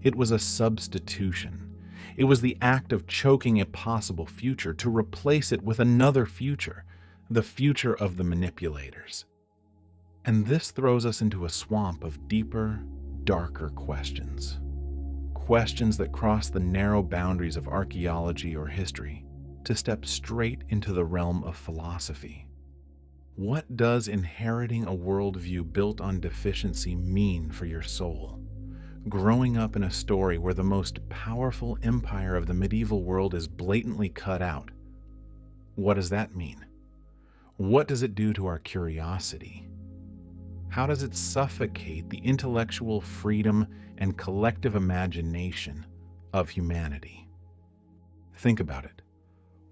It was a substitution. It was the act of choking a possible future to replace it with another future, the future of the manipulators. And this throws us into a swamp of deeper, darker questions. Questions that cross the narrow boundaries of archaeology or history to step straight into the realm of philosophy. What does inheriting a worldview built on deficiency mean for your soul? Growing up in a story where the most powerful empire of the medieval world is blatantly cut out. What does that mean? What does it do to our curiosity? How does it suffocate the intellectual freedom and collective imagination of humanity? Think about it.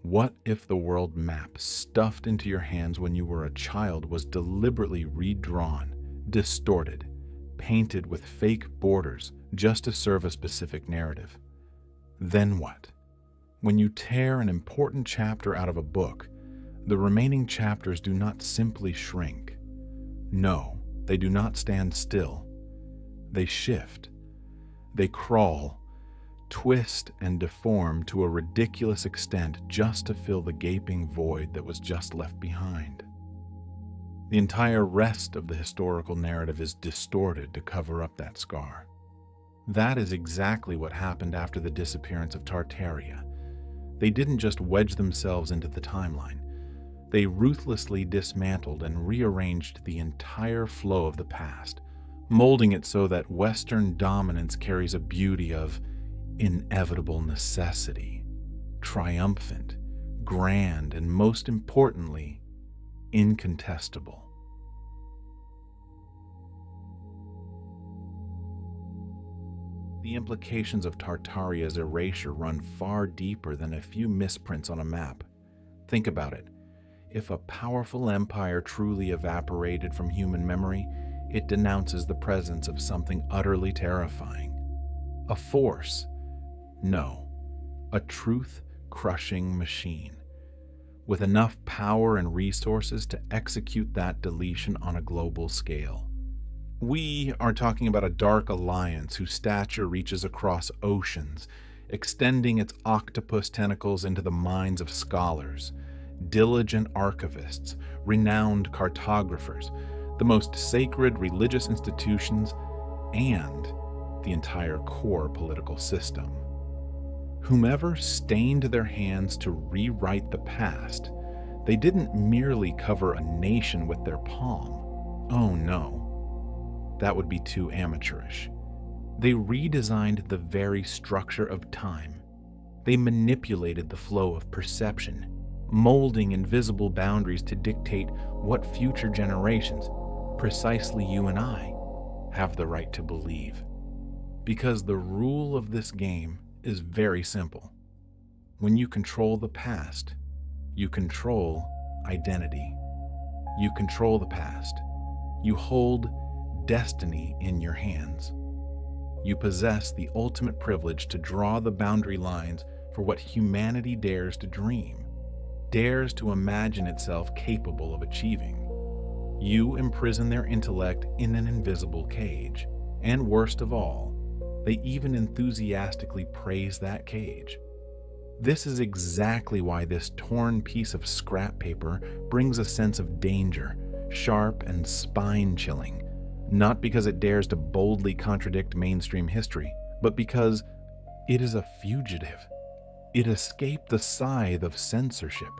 What if the world map stuffed into your hands when you were a child was deliberately redrawn, distorted, painted with fake borders just to serve a specific narrative? Then what? When you tear an important chapter out of a book, the remaining chapters do not simply shrink. No, they do not stand still. They shift. They crawl, twist, and deform to a ridiculous extent just to fill the gaping void that was just left behind. The entire rest of the historical narrative is distorted to cover up that scar. That is exactly what happened after the disappearance of Tartaria. They didn't just wedge themselves into the timeline. They ruthlessly dismantled and rearranged the entire flow of the past, molding it so that Western dominance carries a beauty of inevitable necessity, triumphant, grand, and most importantly, incontestable. The implications of Tartaria's erasure run far deeper than a few misprints on a map. Think about it. If a powerful empire truly evaporated from human memory, it denounces the presence of something utterly terrifying. A force. No, a truth-crushing machine, with enough power and resources to execute that deletion on a global scale. We are talking about a dark alliance whose stature reaches across oceans, extending its octopus tentacles into the minds of scholars, diligent archivists, renowned cartographers, the most sacred religious institutions, and the entire core political system. Whomever stained their hands to rewrite the past, they didn't merely cover a nation with their palm. Oh no. That would be too amateurish. They redesigned the very structure of time. They manipulated the flow of perception, molding invisible boundaries to dictate what future generations, precisely you and I, have the right to believe. Because the rule of this game is very simple. When you control the past, you control identity. You control the past. You hold destiny in your hands. You possess the ultimate privilege to draw the boundary lines for what humanity dares to dream, dares to imagine itself capable of achieving. You imprison their intellect in an invisible cage, and worst of all, they even enthusiastically praise that cage. This is exactly why this torn piece of scrap paper brings a sense of danger, sharp and spine-chilling, not because it dares to boldly contradict mainstream history, but because it is a fugitive. It escaped the scythe of censorship.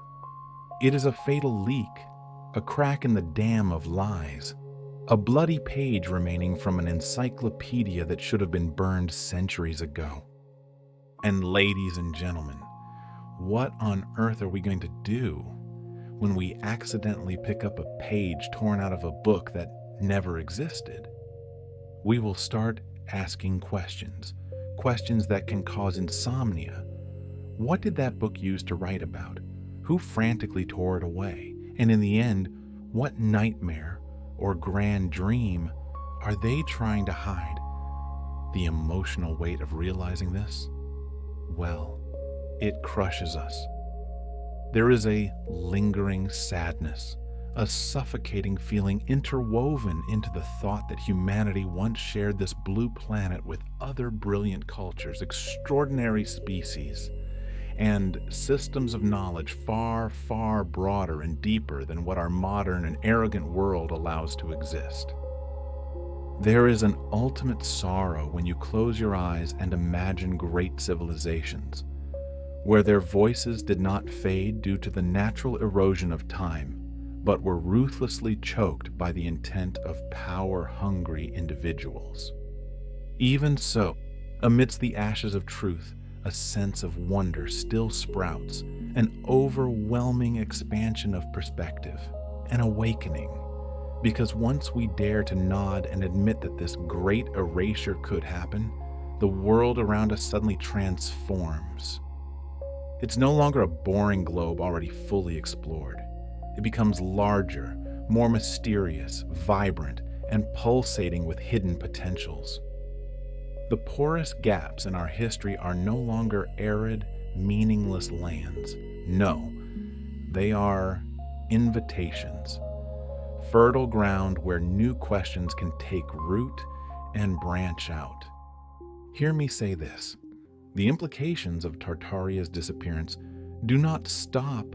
It is a fatal leak, a crack in the dam of lies, a bloody page remaining from an encyclopedia that should have been burned centuries ago. And ladies and gentlemen, what on earth are we going to do when we accidentally pick up a page torn out of a book that never existed? We will start asking questions that can cause insomnia. What did that book use to write about? Who frantically tore it away? And in the end, what nightmare or grand dream are they trying to hide? The emotional weight of realizing this? Well, it crushes us. There is a lingering sadness, a suffocating feeling interwoven into the thought that humanity once shared this blue planet with other brilliant cultures, extraordinary species, and systems of knowledge far, far broader and deeper than what our modern and arrogant world allows to exist. There is an ultimate sorrow when you close your eyes and imagine great civilizations, where their voices did not fade due to the natural erosion of time, but were ruthlessly choked by the intent of power-hungry individuals. Even so, amidst the ashes of truth, a sense of wonder still sprouts, an overwhelming expansion of perspective, an awakening. Because once we dare to nod and admit that this great erasure could happen, the world around us suddenly transforms. It's no longer a boring globe already fully explored. It becomes larger, more mysterious, vibrant, and pulsating with hidden potentials. The porous gaps in our history are no longer arid, meaningless lands. No, they are invitations, fertile ground where new questions can take root and branch out. Hear me say this. The implications of Tartaria's disappearance do not stop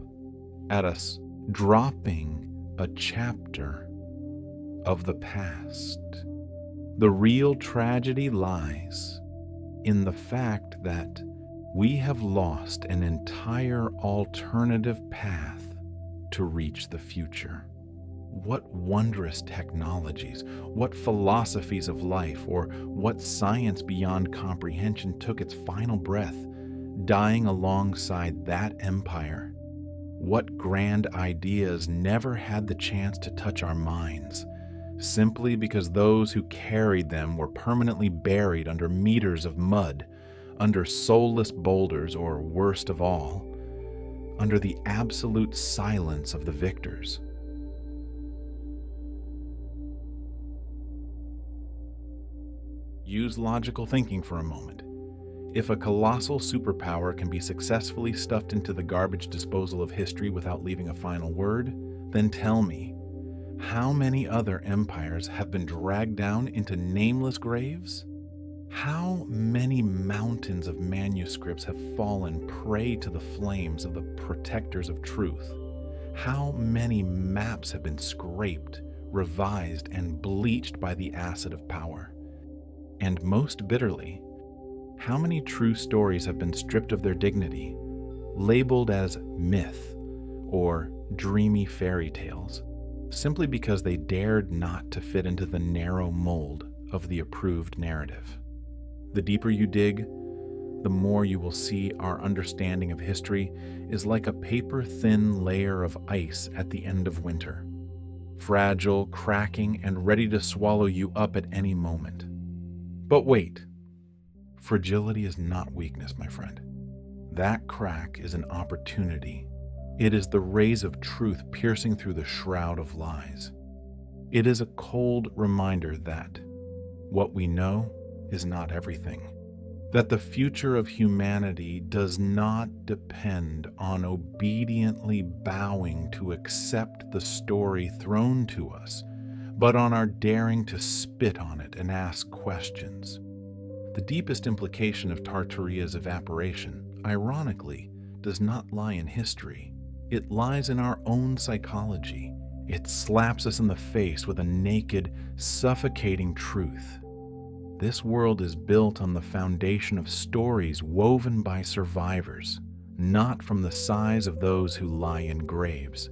at us dropping a chapter of the past. The real tragedy lies in the fact that we have lost an entire alternative path to reach the future. What wondrous technologies, what philosophies of life, or what science beyond comprehension took its final breath, dying alongside that empire? What grand ideas never had the chance to touch our minds, simply because those who carried them were permanently buried under meters of mud, under soulless boulders, or worst of all, under the absolute silence of the victors? Use logical thinking for a moment. If a colossal superpower can be successfully stuffed into the garbage disposal of history without leaving a final word, then tell me, how many other empires have been dragged down into nameless graves? How many mountains of manuscripts have fallen prey to the flames of the protectors of truth? How many maps have been scraped, revised, and bleached by the acid of power? And most bitterly, how many true stories have been stripped of their dignity, labeled as myth or dreamy fairy tales, simply because they dared not to fit into the narrow mold of the approved narrative? The deeper you dig, the more you will see our understanding of history is like a paper-thin layer of ice at the end of winter, fragile, cracking, and ready to swallow you up at any moment. But wait, fragility is not weakness, my friend. That crack is an opportunity. It is the rays of truth piercing through the shroud of lies. It is a cold reminder that what we know is not everything, that the future of humanity does not depend on obediently bowing to accept the story thrown to us, but on our daring to spit on it and ask questions. The deepest implication of Tartaria's evaporation, ironically, does not lie in history. It lies in our own psychology. It slaps us in the face with a naked, suffocating truth. This world is built on the foundation of stories woven by survivors, not from the sighs of those who lie in graves.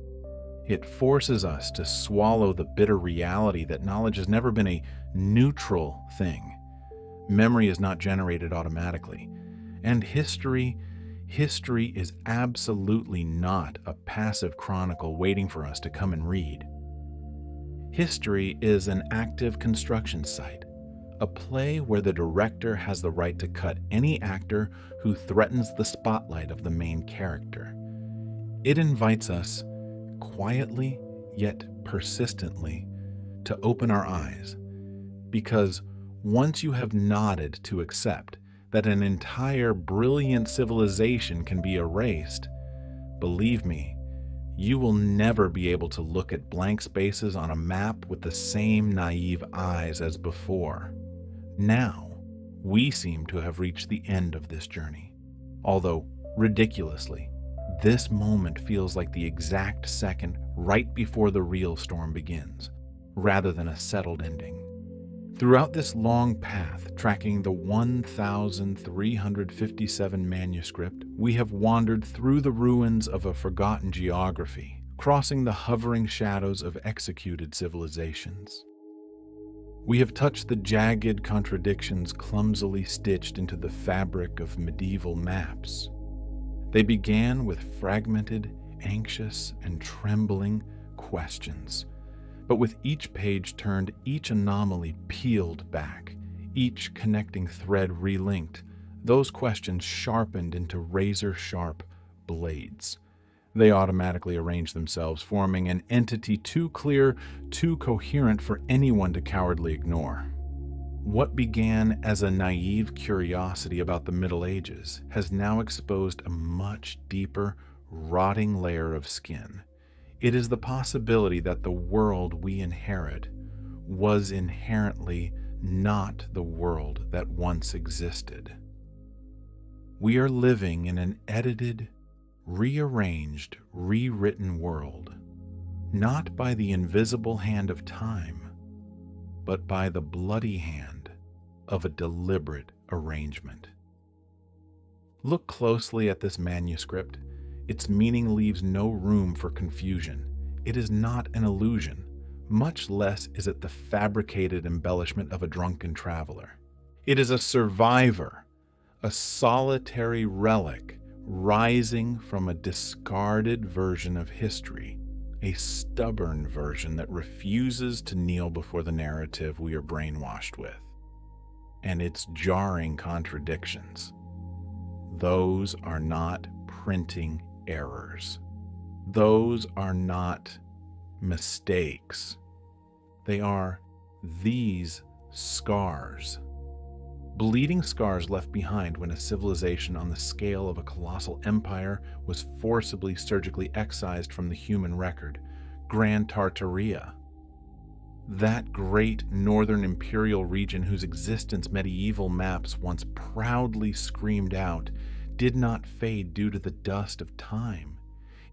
It forces us to swallow the bitter reality that knowledge has never been a neutral thing. Memory is not generated automatically. And history is absolutely not a passive chronicle waiting for us to come and read. History is an active construction site, a play where the director has the right to cut any actor who threatens the spotlight of the main character. It invites us, quietly yet persistently, to open our eyes, because once you have nodded to accept that an entire brilliant civilization can be erased, believe me, you will never be able to look at blank spaces on a map with the same naive eyes as before. Now, we seem to have reached the end of this journey, although, ridiculously, this moment feels like the exact second right before the real storm begins, rather than a settled ending. Throughout this long path tracking the 1,357 manuscript, we have wandered through the ruins of a forgotten geography, crossing the hovering shadows of executed civilizations. We have touched the jagged contradictions clumsily stitched into the fabric of medieval maps. They began with fragmented, anxious, and trembling questions. But with each page turned, each anomaly peeled back, each connecting thread relinked, those questions sharpened into razor-sharp blades. They automatically arranged themselves, forming an entity too clear, too coherent for anyone to cowardly ignore. What began as a naive curiosity about the Middle Ages has now exposed a much deeper, rotting layer of skin. It is the possibility that the world we inherit was inherently not the world that once existed. We are living in an edited, rearranged, rewritten world, not by the invisible hand of time, but by the bloody hand of a deliberate arrangement. Look closely at this manuscript. Its meaning leaves no room for confusion. It is not an illusion, much less is it the fabricated embellishment of a drunken traveler. It is a survivor, a solitary relic rising from a discarded version of history, a stubborn version that refuses to kneel before the narrative we are brainwashed with, and its jarring contradictions. Those are not printing errors. Those are not mistakes. They are these scars. Bleeding scars left behind when a civilization on the scale of a colossal empire was forcibly surgically excised from the human record. Grand Tartaria. That great northern imperial region whose existence medieval maps once proudly screamed out did not fade due to the dust of time.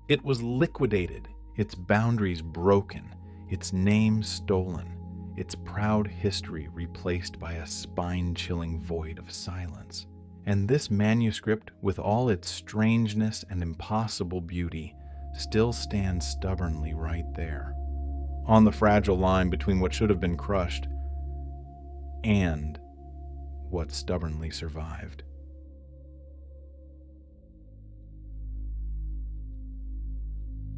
It was liquidated, its boundaries broken, its name stolen, its proud history replaced by a spine-chilling void of silence. And this manuscript, with all its strangeness and impossible beauty, still stands stubbornly right there, on the fragile line between what should have been crushed and what stubbornly survived.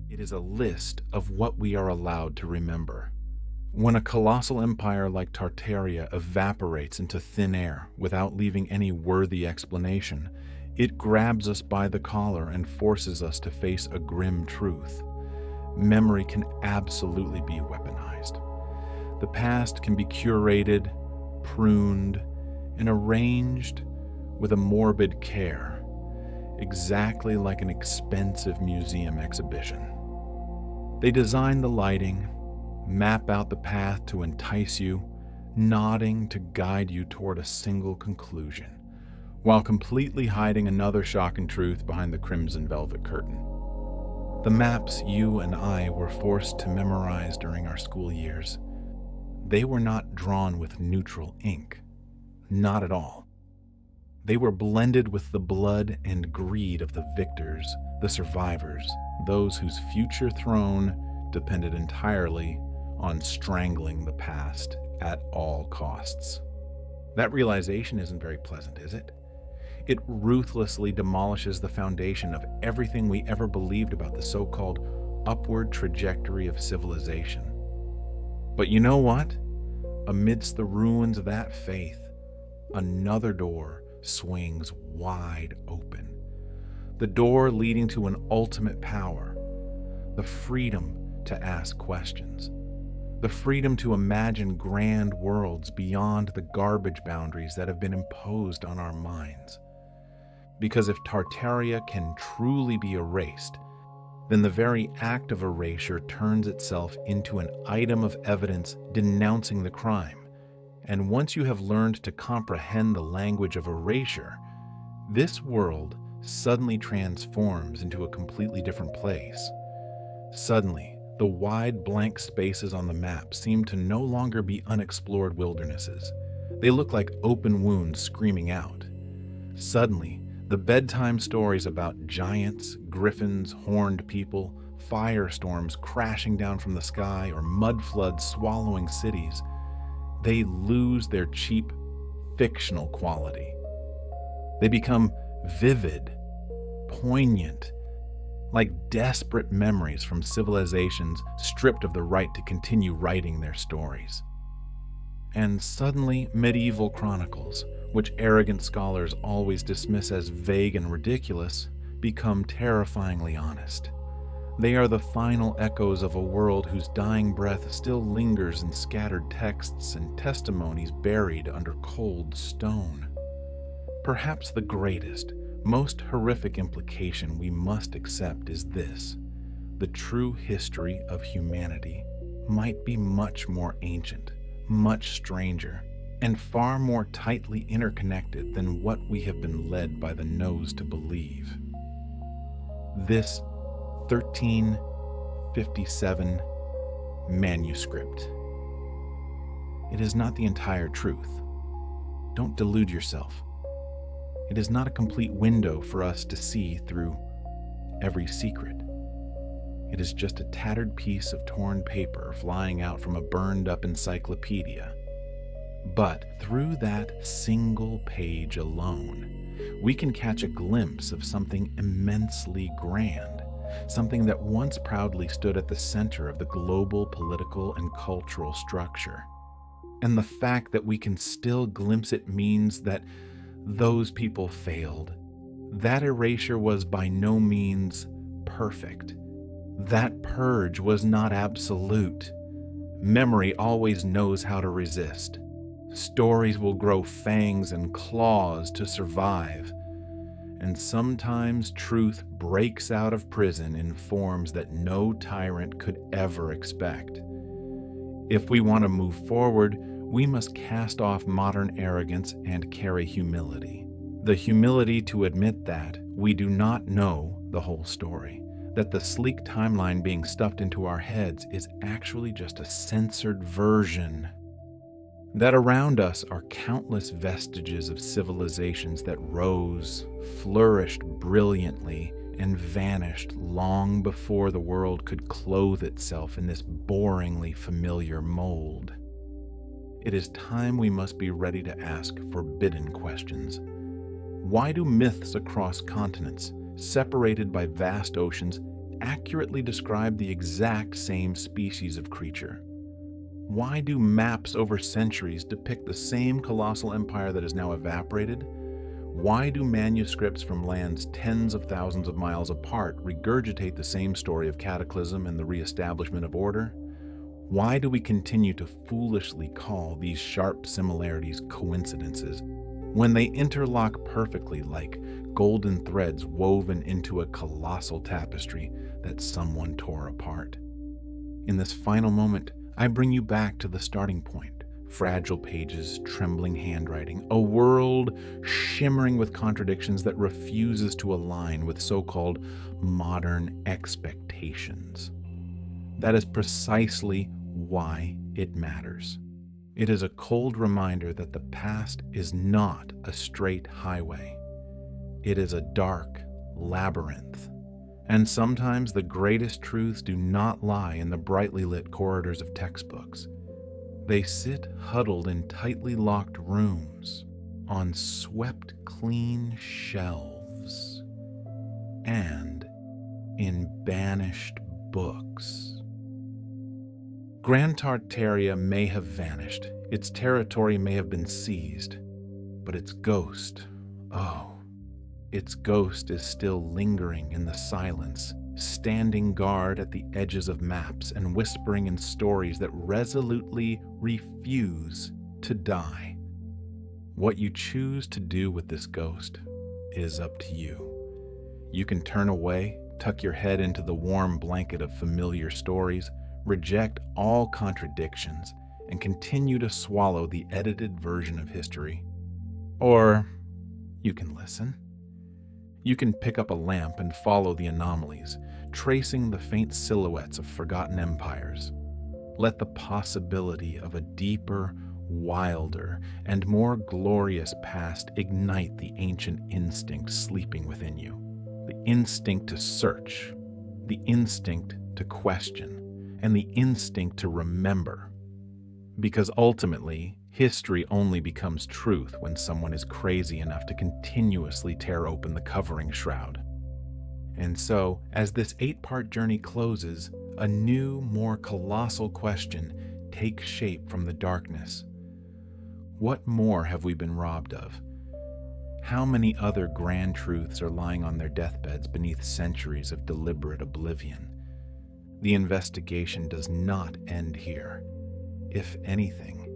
It is a list of what we are allowed to remember. When a colossal empire like Tartaria evaporates into thin air without leaving any worthy explanation, it grabs us by the collar and forces us to face a grim truth. Memory can absolutely be weaponized. The past can be curated, pruned, and arranged with a morbid care, exactly like an expensive museum exhibition. They design the lighting, map out the path to entice you, nodding to guide you toward a single conclusion, while completely hiding another shocking truth behind the crimson velvet curtain. The maps you and I were forced to memorize during our school years, they were not drawn with neutral ink. Not at all. They were blended with the blood and greed of the victors, the survivors, those whose future throne depended entirely on strangling the past at all costs. That realization isn't very pleasant, is it? It ruthlessly demolishes the foundation of everything we ever believed about the so-called upward trajectory of civilization. But you know what? Amidst the ruins of that faith, another door swings wide open. The door leading to an ultimate power, the freedom to ask questions, the freedom to imagine grand worlds beyond the garbage boundaries that have been imposed on our minds. Because if Tartaria can truly be erased, then the very act of erasure turns itself into an item of evidence denouncing the crime. And once you have learned to comprehend the language of erasure, this world suddenly transforms into a completely different place. Suddenly, the wide blank spaces on the map seem to no longer be unexplored wildernesses. They look like open wounds screaming out. Suddenly, the bedtime stories about giants, griffins, horned people, firestorms crashing down from the sky, or mud floods swallowing cities, they lose their cheap, fictional quality. They become vivid, poignant, like desperate memories from civilizations stripped of the right to continue writing their stories. And suddenly, medieval chronicles, which arrogant scholars always dismiss as vague and ridiculous, become terrifyingly honest. They are the final echoes of a world whose dying breath still lingers in scattered texts and testimonies buried under cold stone. Perhaps the greatest, most horrific implication we must accept is this: the true history of humanity might be much more ancient, much stranger, and far more tightly interconnected than what we have been led by the nose to believe. This 1357 manuscript. It is not the entire truth. Don't delude yourself. It is not a complete window for us to see through every secret. It is just a tattered piece of torn paper flying out from a burned-up encyclopedia. But through that single page alone, we can catch a glimpse of something immensely grand, something that once proudly stood at the center of the global political and cultural structure. And the fact that we can still glimpse it means that those people failed. That erasure was by no means perfect. That purge was not absolute. Memory always knows how to resist. Stories will grow fangs and claws to survive. And sometimes truth breaks out of prison in forms that no tyrant could ever expect. If we want to move forward, we must cast off modern arrogance and carry humility. The humility to admit that we do not know the whole story, that the sleek timeline being stuffed into our heads is actually just a censored version. That around us are countless vestiges of civilizations that rose, flourished brilliantly, and vanished long before the world could clothe itself in this boringly familiar mold. It is time we must be ready to ask forbidden questions. Why do myths across continents, separated by vast oceans, accurately describe the exact same species of creature? Why do maps over centuries depict the same colossal empire that is now evaporated? Why do manuscripts from lands tens of thousands of miles apart regurgitate the same story of cataclysm and the reestablishment of order? Why do we continue to foolishly call these sharp similarities coincidences when they interlock perfectly like golden threads woven into a colossal tapestry that someone tore apart? In this final moment, I bring you back to the starting point. Fragile pages, trembling handwriting, a world shimmering with contradictions that refuses to align with so-called modern expectations. That is precisely why it matters. It is a cold reminder that the past is not a straight highway. It is a dark labyrinth. And sometimes the greatest truths do not lie in the brightly lit corridors of textbooks. They sit huddled in tightly locked rooms, on swept clean shelves, and in banished books. Grand Tartaria may have vanished, its territory may have been seized, but its ghost, its ghost is still lingering in the silence, standing guard at the edges of maps and whispering in stories that resolutely refuse to die. What you choose to do with this ghost is up to you. You can turn away, tuck your head into the warm blanket of familiar stories, reject all contradictions, and continue to swallow the edited version of history. Or you can listen. You can pick up a lamp and follow the anomalies, tracing the faint silhouettes of forgotten empires. Let the possibility of a deeper, wilder, and more glorious past ignite the ancient instinct sleeping within you. The instinct to search, the instinct to question, and the instinct to remember. Because ultimately, history only becomes truth when someone is crazy enough to continuously tear open the covering shroud. And so, as this 8-part journey closes, a new, more colossal question takes shape from the darkness. What more have we been robbed of? How many other grand truths are lying on their deathbeds beneath centuries of deliberate oblivion? The investigation does not end here. If anything,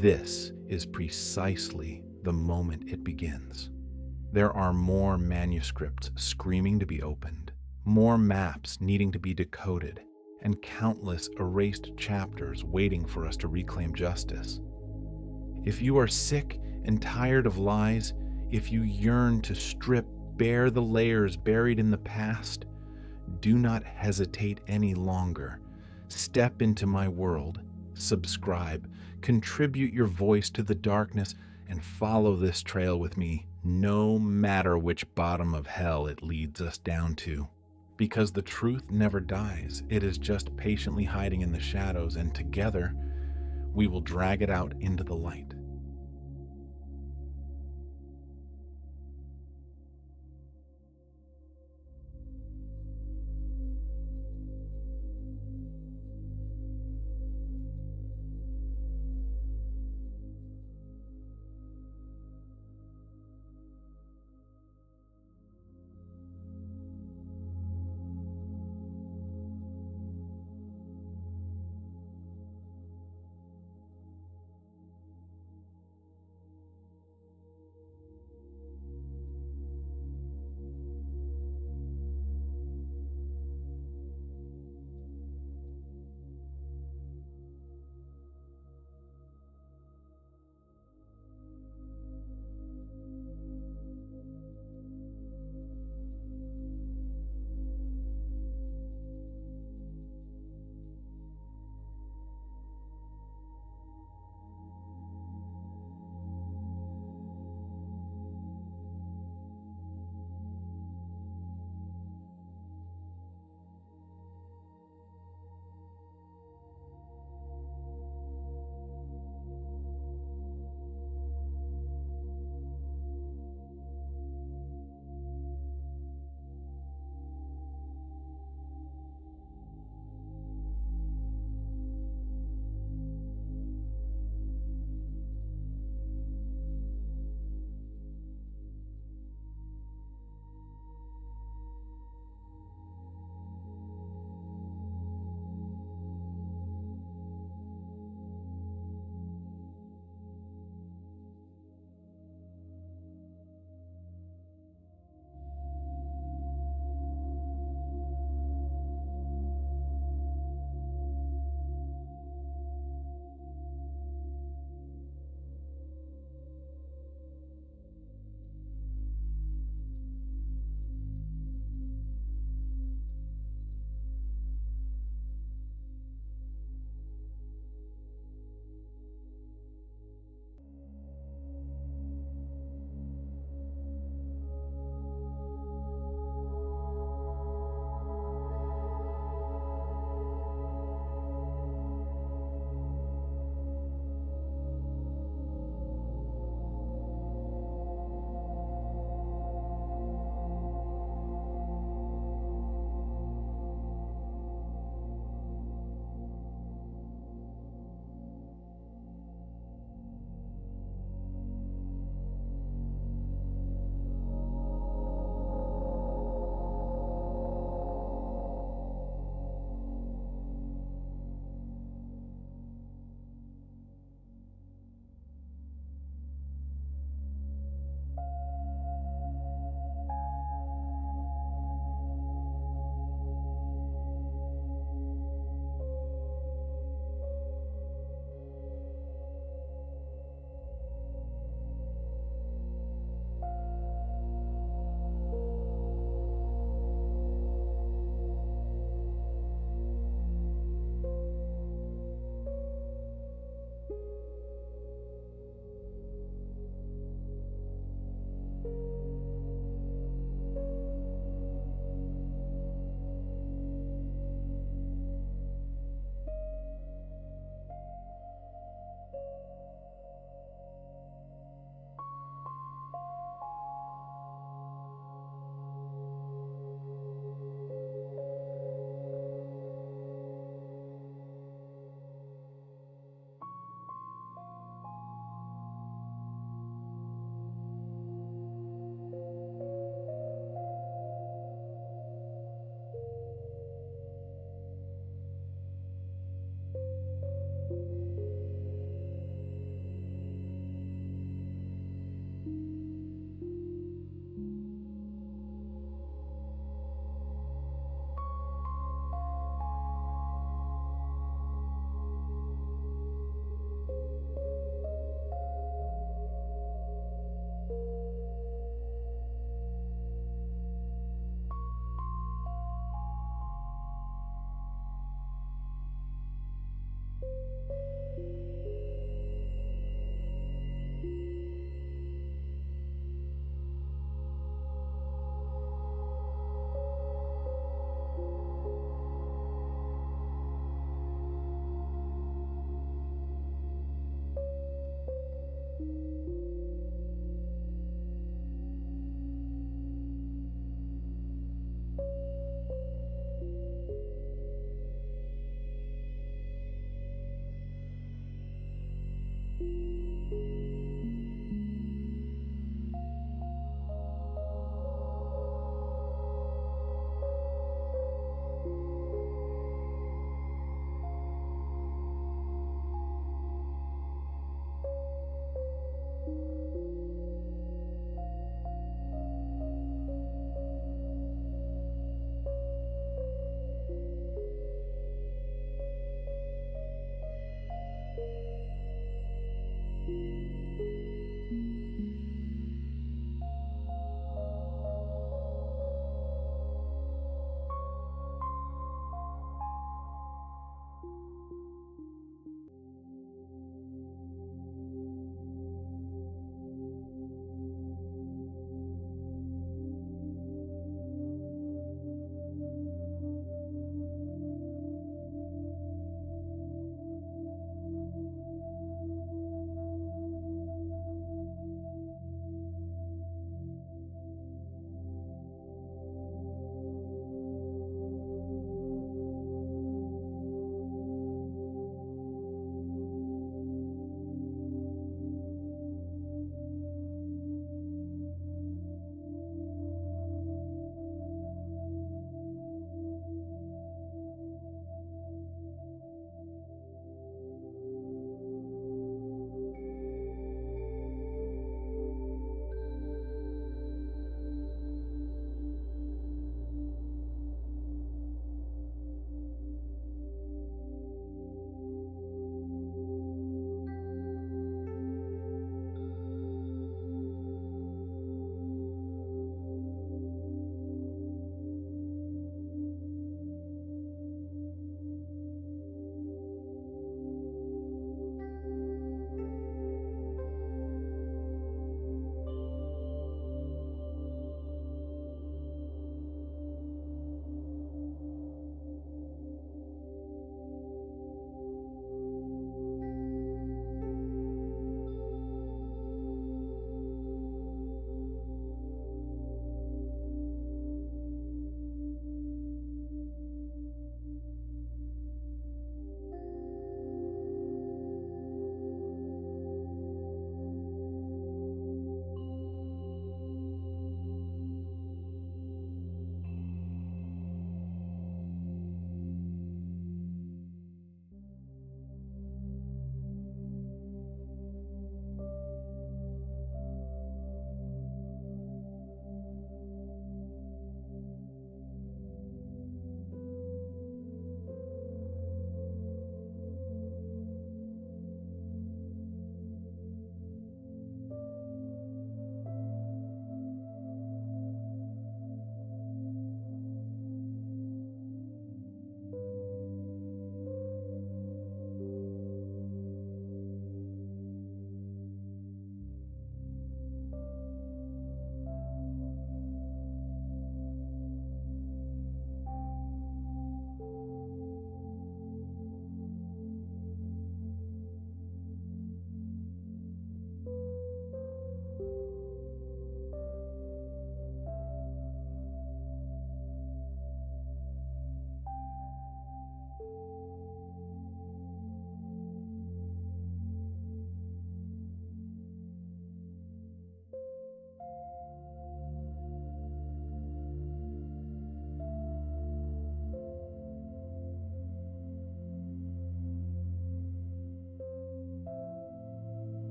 this is precisely the moment it begins. There are more manuscripts screaming to be opened, more maps needing to be decoded, and countless erased chapters waiting for us to reclaim justice. If you are sick and tired of lies, if you yearn to strip bare the layers buried in the past, do not hesitate any longer. Step into my world, subscribe, contribute your voice to the darkness, and follow this trail with me, no matter which bottom of hell it leads us down to. Because the truth never dies, it is just patiently hiding in the shadows, and together we will drag it out into the light.